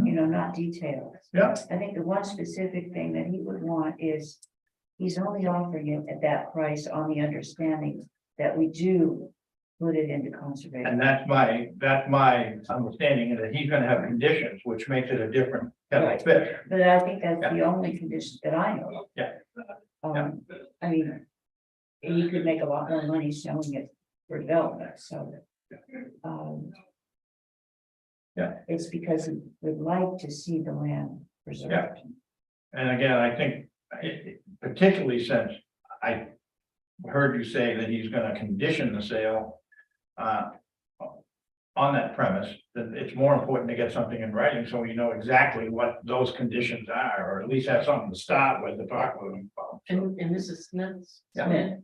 you know, not details. Yeah. I think the one specific thing that he would want is, he's only offering it at that price on the understanding that we do put it into And conservation. that's my understanding, is that he's gonna have conditions, which makes it a different kettle of fish. But I think that's the only condition that I know of. Yeah. I mean, he could make a lot more money selling it for development, so. Yeah. It's because he would like to see the land preserved. And again, I think, particularly since I heard you say that he's gonna condition the sale on that premise, that it's more important to get something in writing, so we know exactly what those conditions are, or at least have something to start with to talk with him about. And this is Smith's. Yeah. Smith.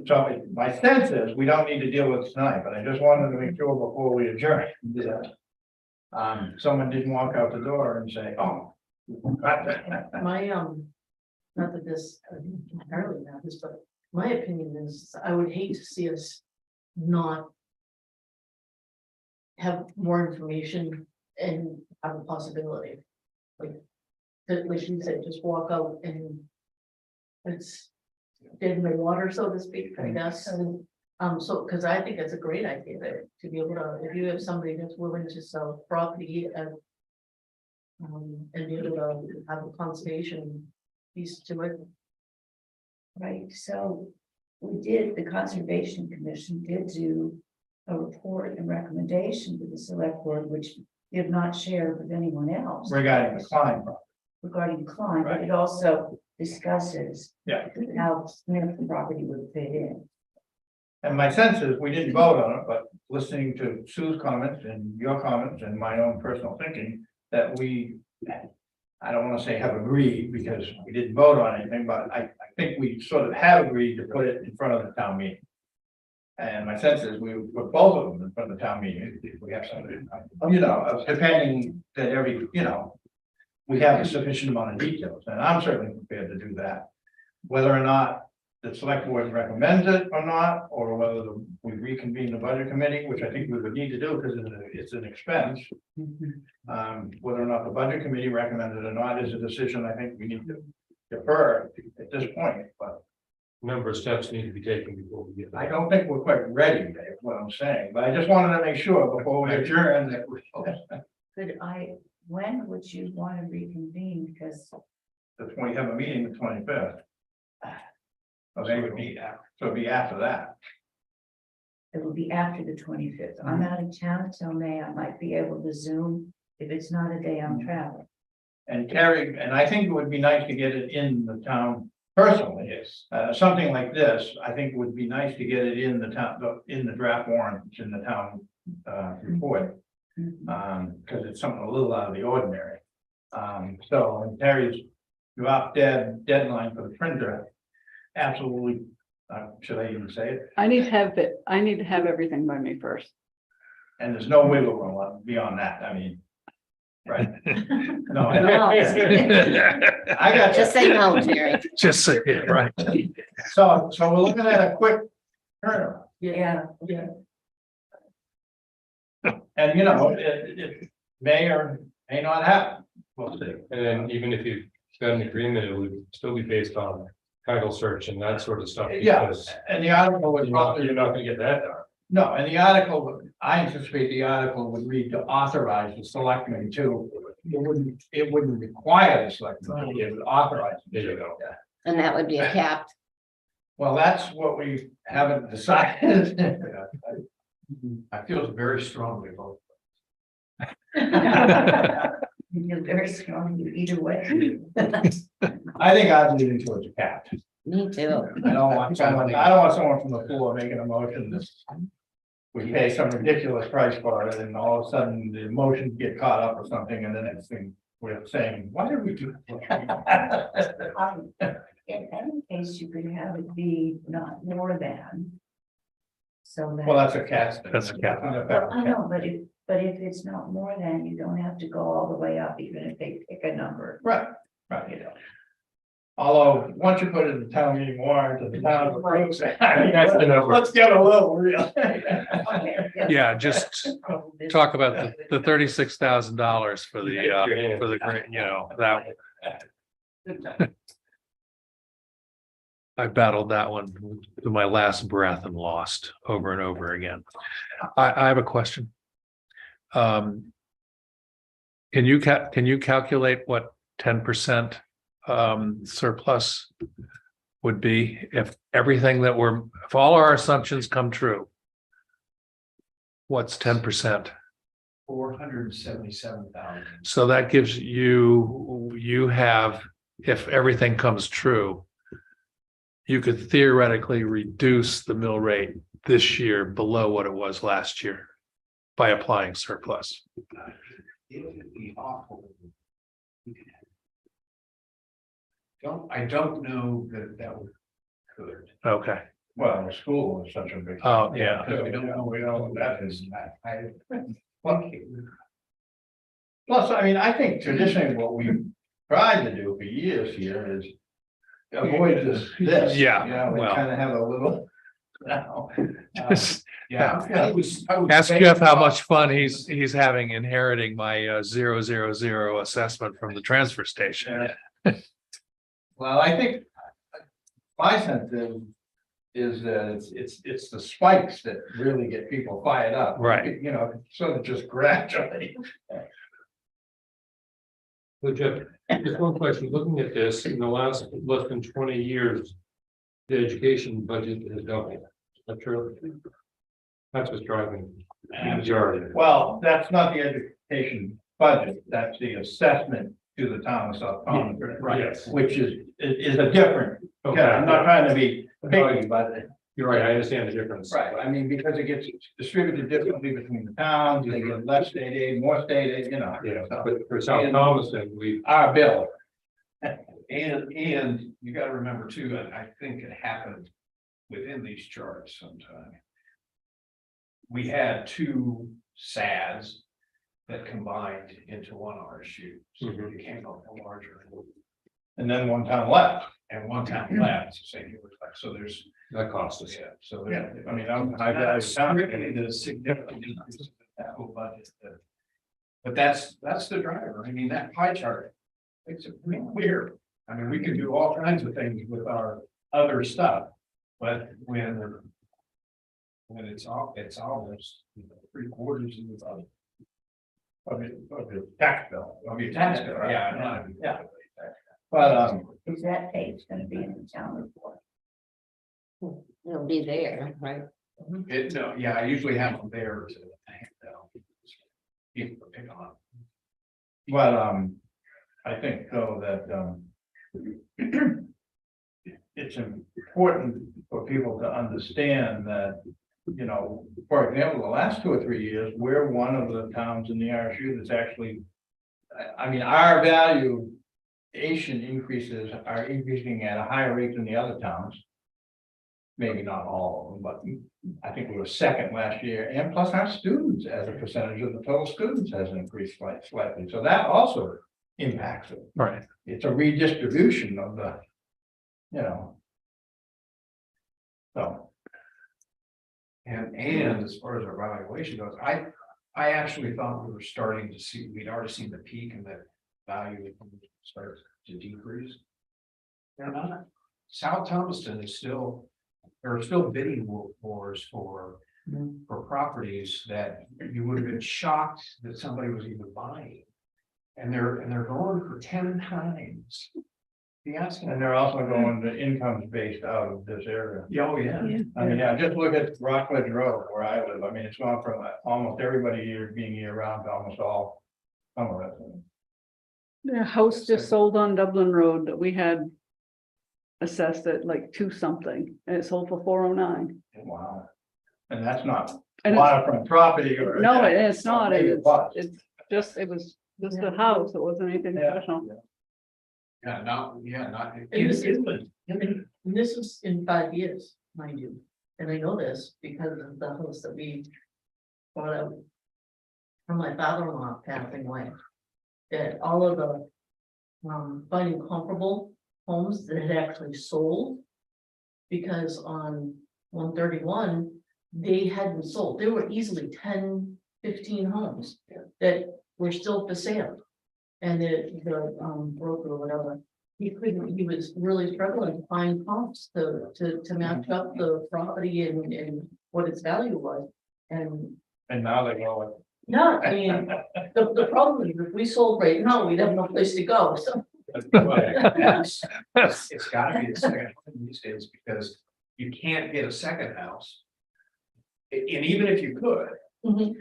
So my sense is, we don't need to deal with it tonight, but I just wanted to make sure before we adjourn. Someone didn't walk out the door and say, oh. My, not that this entirely matters, but my opinion is, I would hate to see us not have more information and have a possibility. Like you said, just walk out and it's dead in the water, so to speak, I guess. And so, because I think it's a great idea to be able to, if you have somebody that's willing to sell property and be able to have a conservation piece to it. Right, so the Conservation Commission did do a report and recommendation to the select board, which they have not shared with anyone else. Regarding the Klein property. Regarding Klein, but Right. it also discusses. Yeah. How Smith property would fit in. And my sense is, we didn't vote on it, but listening to Sue's comments and your comments and my own personal thinking, that we, I don't wanna say have agreed, because we didn't vote on anything, but I think we sort of have agreed to put it in front of the town meeting. And my sense is, we would put both of them in front of the town meeting, if we have something, you know, depending that we have a sufficient amount of details, and I'm certainly prepared to do that. Whether or not the select board recommends it or not, or whether we reconvene the budget committee, which I think we would need to do because it's an expense. Whether or not the budget committee recommends it or not is a decision I think we need to defer at this point, but Number of steps need to be taken before we get. I don't think we're quite ready, Dave, is what I'm saying, but I just wanted to make sure before we adjourn that we. When would you want to reconvene? Because We have a meeting the 25th. So it would be after that. it will be after the 25th. I'm out of town until May. I might be able to Zoom. If it's not a day I'm traveling. And Terry, and I think it would be nice to get it in the town personally. Yes. Something like this, I think would be nice to get it in the town, in the draft warrant, in the town report. Because it's something a little out of the ordinary. So and Terry's drop dead deadline for the printer. Absolutely, should I even say it? I need to have everything by me first. And there's no wiggle room beyond that, I mean. Right? No, I got you. Just say no, Jerry. Just say it, right? So we're looking at a quick turnaround. Yeah. And you know, it may or may not happen. We'll see. And then even if you got an agreement, it would still be based on title search and that sort of stuff. Yeah, because and the article would probably, you're not gonna get that done. no, and the article, I anticipate the article would read to authorize the selectmen to. It wouldn't require the selectmen, it would authorize. There you go. And that would be a cap. Well, that's what we haven't decided. I feel very strongly about. You feel very strongly either way. I think I'd lean towards a cap. Me too. I don't want someone from the floor making a motion that we pay some ridiculous price for it, and all of a sudden the emotions get caught up or something, and the next thing we're saying, why did we do that? In any case, you could have it be not more than. So that. Well, that's a cap. That's a cap. Well, I know, but if it's not more than, you don't have to go all the way up, even if they pick a number, Right, you know. Although, once you put it in the town meeting warrant, the town approves it. I mean, That's the number. let's get a little real. Yeah, just talk about the $36,000 for the grant, you know, that. I battled that one to my last breath and lost over and over again. I have a question. Can you calculate what 10% surplus would be if everything if all our assumptions come true? What's 10%? 477,000. So that gives you have, if everything comes true, you could theoretically reduce the mill rate this year below what it was last year by applying surplus. It would be awful. I don't know that would could. Okay. Well, the school is such a big. Oh, yeah. Because we don't know what that is. Well, Plus, I mean, I think traditionally what we've tried to do for years here is avoid this. Yeah, You know, we well. kind of have a little. Now, yeah, I was Ask Jeff how much fun he's having inheriting my 000 assessment from the transfer station. well, I think my sense is that it's the spikes that really get people fired up. Right. You know, sort of just gradually. So Jeff, just one question, looking at this, in the last less than 20 years, the education budget has doubled. Is that true? That's what's driving the majority. Well, that's not the education budget, that's the assessment to the town of South Common. Yes. Which is a different, Okay. I'm not trying to be picky, but. You're right, I understand the difference. Right, I mean, because it gets distributed differently between the towns, they get less state aid, more state aid, you know. Yeah, so. but for South Thomaston, we, Our bill. and you gotta remember too, and I think it happened within these charts sometime. We had two SADs that combined into one RSU, so it became a larger. And then one town left. And one town left, so there's, that cost us. yeah, so. Yeah, I mean, I'm high value town. Really the significant increase in that whole budget. But that's the driver. I mean, that pie chart. It's pretty clear. I mean, we can do all kinds of things with our other stuff, but when it's almost 3/4 Of the tax bill. of your tax bill. Yeah. Yeah. But, Is that page gonna be in the town report? It'll be there, right? I usually have them there to hand out. People to pick on. But, I think though that, it's important for people to understand that, you know, for example, the last 2 or 3 years, we're one of the towns in the RSU that's actually, I mean, our valuation increases are increasing at a higher rate than the other towns. Maybe not all of them, but I think we were second last year, and plus our students as a percentage of the total students has increased slightly, so that also impacts it. Right. It's a redistribution of the, you know. So. And as far as our valuation goes, I actually thought we were starting to see, we'd already seen the peak and the value start to decrease. They're not. South Thomaston is still, there are still bidding wars for properties that you would have been shocked that somebody was even buying. And they're going for 10 times the asking. And they're also going to incomes based out of this area. Oh, yeah. I mean, yeah, just look at Rockledge Road where I live. I mean, it's gone from almost everybody here being year round to almost all summer residents. The house just sold on Dublin Road that we had assessed at like 2 something, and it sold for 409. Wow. And that's not And it's- waterfront property or. No, it's not, Maybe it was. it's just a house, it wasn't anything Yeah. special. Not. And this is in 5 years, mind you, and I know this because of the house that we bought out from my father-in-law passing away. That all of the finding comparable homes that had actually sold. Because on 131, they hadn't sold. There were easily 10, 15 homes that were still for sale. And the broker or whatever, he was really struggling to find comps to match up the property and what its value was. And now they know it. yeah, I mean, the problem is if we sold right now, we'd have no place to go, so. It's gotta be the second one these days, because you can't get a second house. And even if you could, Mhm.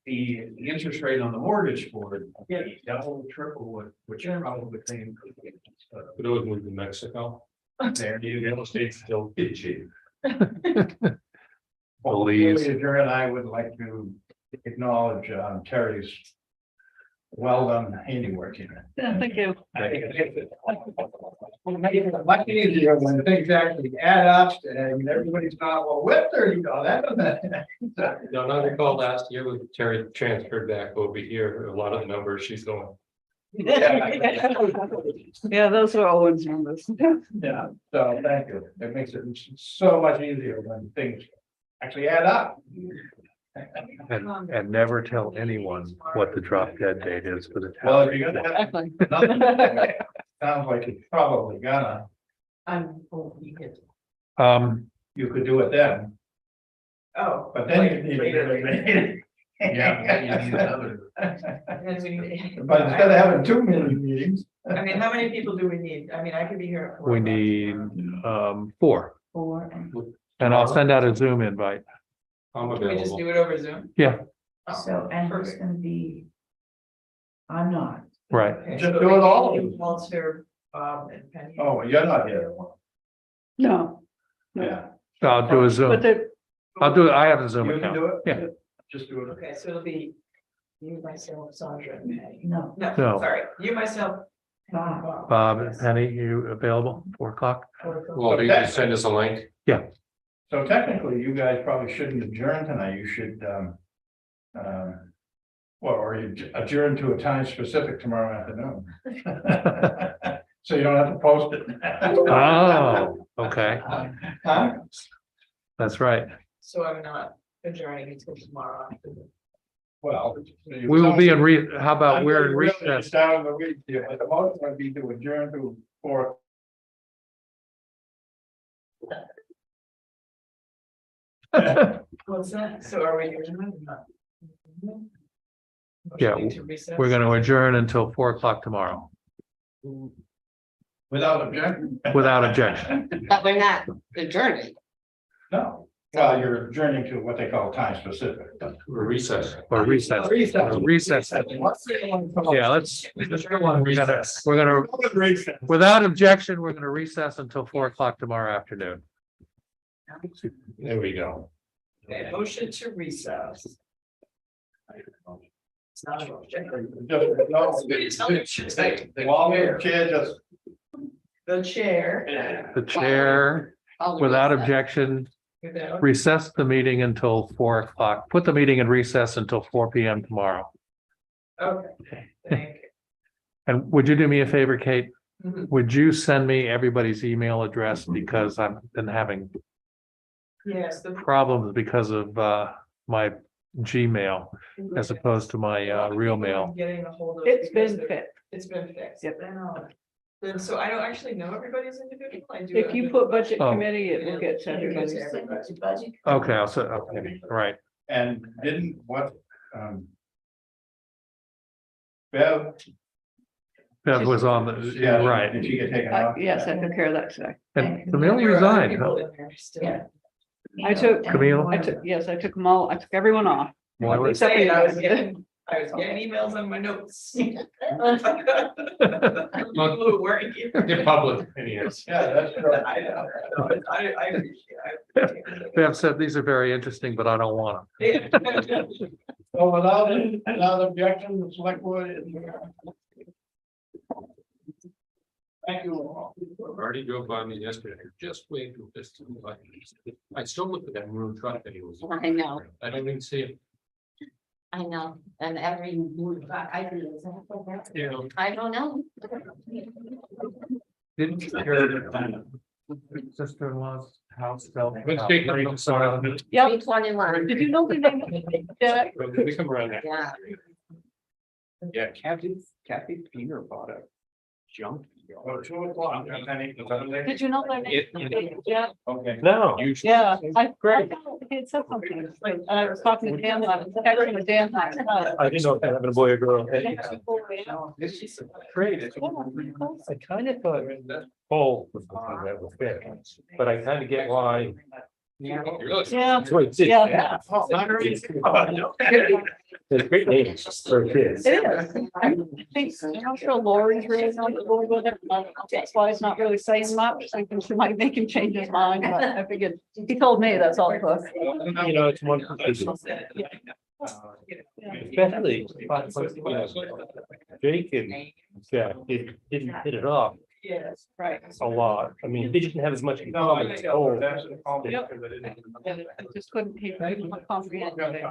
the interest rate on the mortgage board, Yeah. double, triple, what you're probably paying. But those moved to Mexico. There you Real go. estate still get cheap. Please. Adjourn, I would like to acknowledge Terry's well done handiwork here. Yeah, thank you. Much easier when things actually add up and everybody's not, well, what 30, that doesn't. No, not recall last year when Terry transferred back over here, a lot of the numbers she's going. Yeah, those are Owen's numbers. Yeah, so thank you. It makes it so much easier when things actually add up. And never tell anyone what the drop dead date is for the Well, town. if you're gonna have Exactly. nothing, sounds like it's probably gonna, I'm, oh, you get. you could do it then, Oh. but then you need to really make it. Yeah, you need another. And we need- But instead of having 2 mini meetings. I mean, how many people do we need? I mean, I could be here. at 4 We o'clock need, tomorrow. 4, 4 and and I'll send out a Zoom invite. I'm Can we just available. do it over Zoom? Yeah, Oh, so, and who's perfect. gonna be? I'm not. right. Okay, Just so do it all. Walter, Bob and Penny. Oh, you're not here. No. No. Yeah. I'll do a But Zoom. I'll do it. I have a Zoom You can account. do it? Yeah. Just do it. Okay, so it'll be you, myself, Sandra and Penny. No. No, No. sorry, you, myself. Bob. Bob and Penny, you available 4 o'clock? Well, you can send us a link. So technically, you guys probably shouldn't adjourn tonight. You should, well, or you adjourn to a time specific tomorrow afternoon. So you don't have to post it. Oh, okay, Huh? that's right. So I'm not adjourning until tomorrow. Well. We will be in how about we're in recess? Down the week, yeah, but the motion would be to adjourn to 4. What's that? So are we adjourning or not? Yeah, Motion to recess? We're gonna adjourn until 4 o'clock tomorrow, Without objection? without objection. But we're not adjourning. No. Well, you're adjourning to what they call time specific. Or recess. Or recess. Recess. Yeah, let's, we're gonna, without objection, we're gonna recess until 4 o'clock tomorrow afternoon. There we go. Okay, motion to recess. It's not a motion. The chair. The chair, without objection, Without- recess the meeting until 4 o'clock. Put the meeting in recess until 4 p.m. tomorrow. Okay, thank you. And would you do me a favor, Kate? Mhm. Would you send me everybody's email address because I've been having Yes, the. problems because of my Gmail as opposed to my real mail. Getting a hold of. It's because been they're- fixed. It's been fixed. Yep. I know. Then, so I don't actually know everybody's individual. I do. If you put budget Oh. committee, it will get to Yeah. everybody. Send it to budget. Okay, I'll say, okay, all right. And didn't Bev? That was on the, yeah, right. Did she get taken off? Yes, I took care of that today. And Camille There are other resigned, people huh? in there still. Yeah. I took- Camille? I took, yes, I took them all, I took everyone off. Why was- Except for you I was guys. getting emails on my notes. People who weren't here. They're public, anyways. Yeah, that's right. I know. I appreciate it. Bev said, these are very interesting, but I don't want them. So without objection, the select board is. Thank you all. Already drove by me yesterday, just waiting for this to. I still look at that maroon truck that he was. I know, I don't even see it. I know, and every move, I do exactly that. You know, I don't know. Didn't your sister-in-law's house fell? Let's take them inside. Yep. 321. Did you know the name of that? We come around there. Yeah. Yeah, Kathy Peter bought a junk. Oh, 2 o'clock. Did you know their name? Yeah, Okay. No. yeah, great. He had said something, and I was talking to Dan, I was texting with Dan last night. I didn't know if having a boy or girl. Yeah. Great. I kind of thought Paul was the one that was fit, but I kind of get why. Yeah, That's what it is. yeah. It's a great name for kids. It is. I think, I'm sure Lori's really not the board with it. That's why it's not really saying much. Thinking she might make him change his mind, but I figured, he told me that's all it was. You know, it's one. Especially, Jake and Jack didn't hit it off Yes, right. a lot. I mean, they didn't have as much in common. as Cole. Yep. And I just couldn't, he couldn't comprehend it.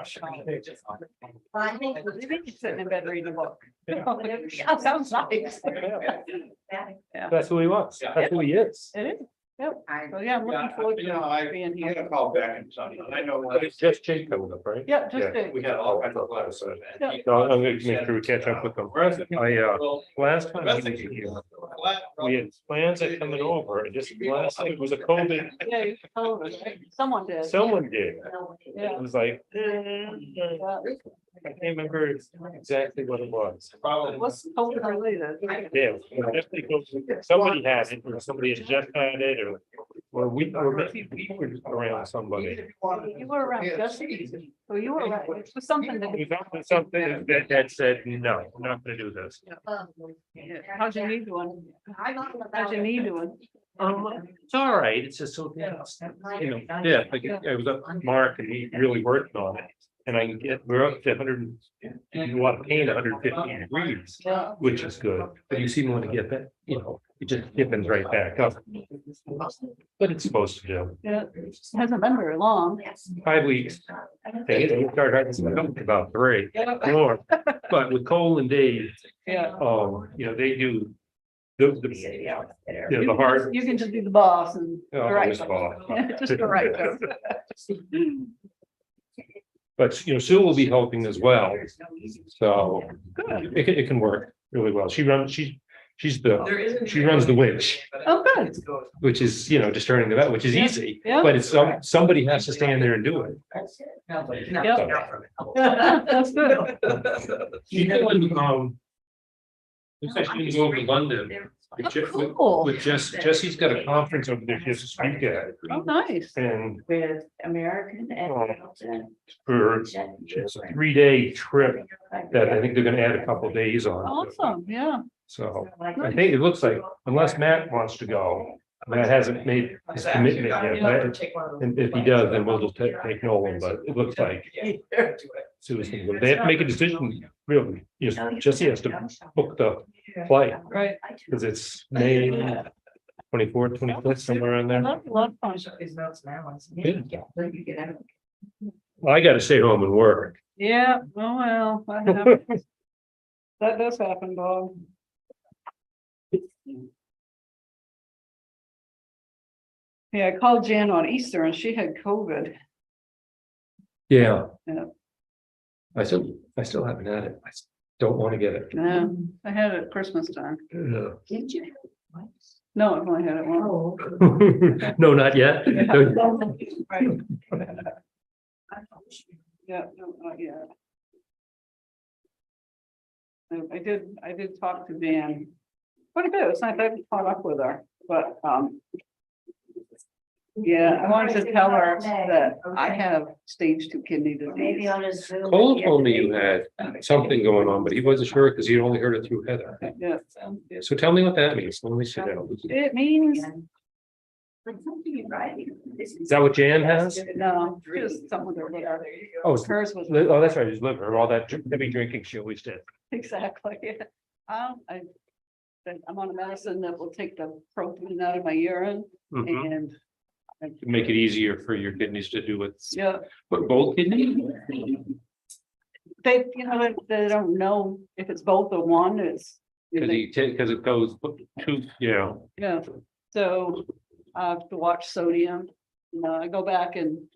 I think he's sitting in bed reading a book. Yeah, sounds nice. Yeah, That's who he was. That's who he is. it is. Yep. So yeah, I'm looking forward to being I here. had a call back and Sunday, I know. But it's just Jake coming up, right? Yeah, just a- We had all kinds of letters. Yeah. No, I'm gonna make sure we catch up with them. Last time he was here, we had plans of coming over, and just last thing was a COVID, Yeah, you told us, right? Someone did. someone did. Yeah. It was like, Yeah. I can't remember exactly what it was. What's COVID related? Yeah, definitely somebody had it, or somebody had just had it, or maybe we were around somebody. You were around Jesse. So you were around, it was something that. It was something that said, no, I'm not gonna do this. Yeah. How's your knee doing? How's your knee doing? It's all right, it's just so, you know, yeah, like, I was up with Mark and he really worked on it. And I can get, we're up to 100, you want to paint 150 degrees, Yeah. which is good, but you seem want to get that, you know, it just dippens right back up. But it's supposed to do, Yeah, it hasn't been very long. 5 weeks. They start having about 3 Yeah. more, but with Cole and Dave, Yeah. you know, they do. The you know, the hard. You can just be the boss and. Oh, right. this ball. Just the right. But, you know, Sue will be helping as well, so Good. it can work really well. She's There isn't. she runs the winch, Oh, good. which is, you know, just turning the belt, which is easy. Yeah. But it's somebody has to stand there and do it. That's good. She's going, looks like she's gonna go to London. Cool. With Jesse's got a conference over there this weekend, Oh, nice. and With American and Hamilton. for it's a 3-day trip that I think they're gonna add a couple days on. Awesome, yeah. So I think it looks like, unless Matt wants to go, Matt hasn't made his commitment yet, but and if he does, then we'll just take Nolan, but it looks like Sue's gonna go. They have to make a decision, really, you know, Jesse has to book the flight, Right. because it's May 24th, 25th, somewhere around there. That's a lot of fun. These notes now. Well, I gotta stay home and work. Yeah, oh, well. That happens. That does happen, Bob. Yeah, I called Jan on Easter and she had COVID. Yeah. Yeah. I still haven't had it. I don't want to get it. Yeah, I had it at Christmas time. No, Did you? No, I've only had it once. no, not yet. Right. Yeah, no, not yet. I did talk to Dan quite a bit. It's nice, I haven't caught up with her, but, yeah, I wanted to tell her that I have stage 2 kidney Maybe disease. on a Zoom. Cole told me you had something going on, but he wasn't sure because he'd only heard it through Heather. Yeah. So tell me what that means. Let me sit down. It means, Is that what Jan has? no, just something with her liver. Oh, it's- Hers was, oh, that's right, his liver, all that heavy drinking she always did. exactly, yeah. I'm on a medicine that will take the protein out of my urine Mhm. and, Make it easier for your kidneys to do it. yeah, But both kidneys? they don't know if it's both or one, it's Because it goes to, yeah. Yeah, so I have to watch sodium. You know, I go back in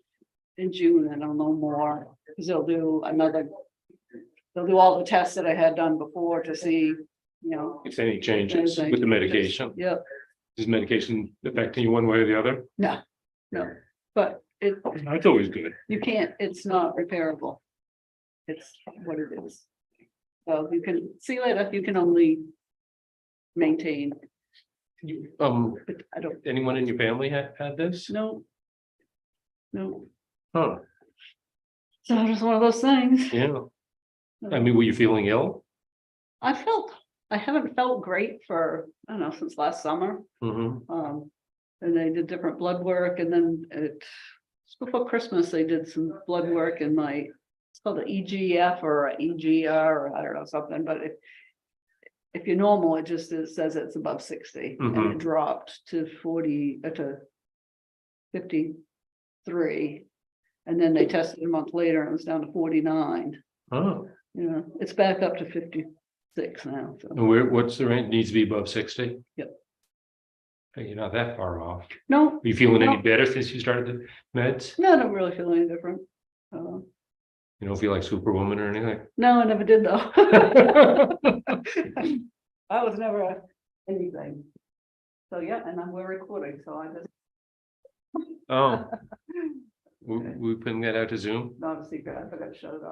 June and I'll know more, because they'll do all the tests that I had done before to see, you know. If any changes anything. with the medication, Yep, is medication affecting you one way or the other? no, but That's always good. you can't, it's not repairable. It's what it is. So you can see later, you can only maintain, You, but I don't, anyone in your family had this? no. No, Huh, so it's just one of those things. yeah. I mean, were you feeling ill? I haven't felt great for, I don't know, since last summer. Mm-hmm. And they did different blood work, and then before Christmas, they did some blood work in my, it's called an EGF or a EGR, or I don't know, something, but if you're normal, it just says it's above 60, and Mhm. it dropped to 40, to 53. And then they tested a month later and it was down to 49. Oh, You know, it's back up to 56 now, so. and what's the range? Needs to be above 60? Yep. Hey, you're not that far off. No, Are you feeling any No. better since you started the meds? no, I don't really feel any different. You don't feel like Superwoman or anything? No, I never did though. I was never anything. So yeah, and we're recording, so I just, Oh, we putting that out to Zoom? not a secret, I forgot to shut it off.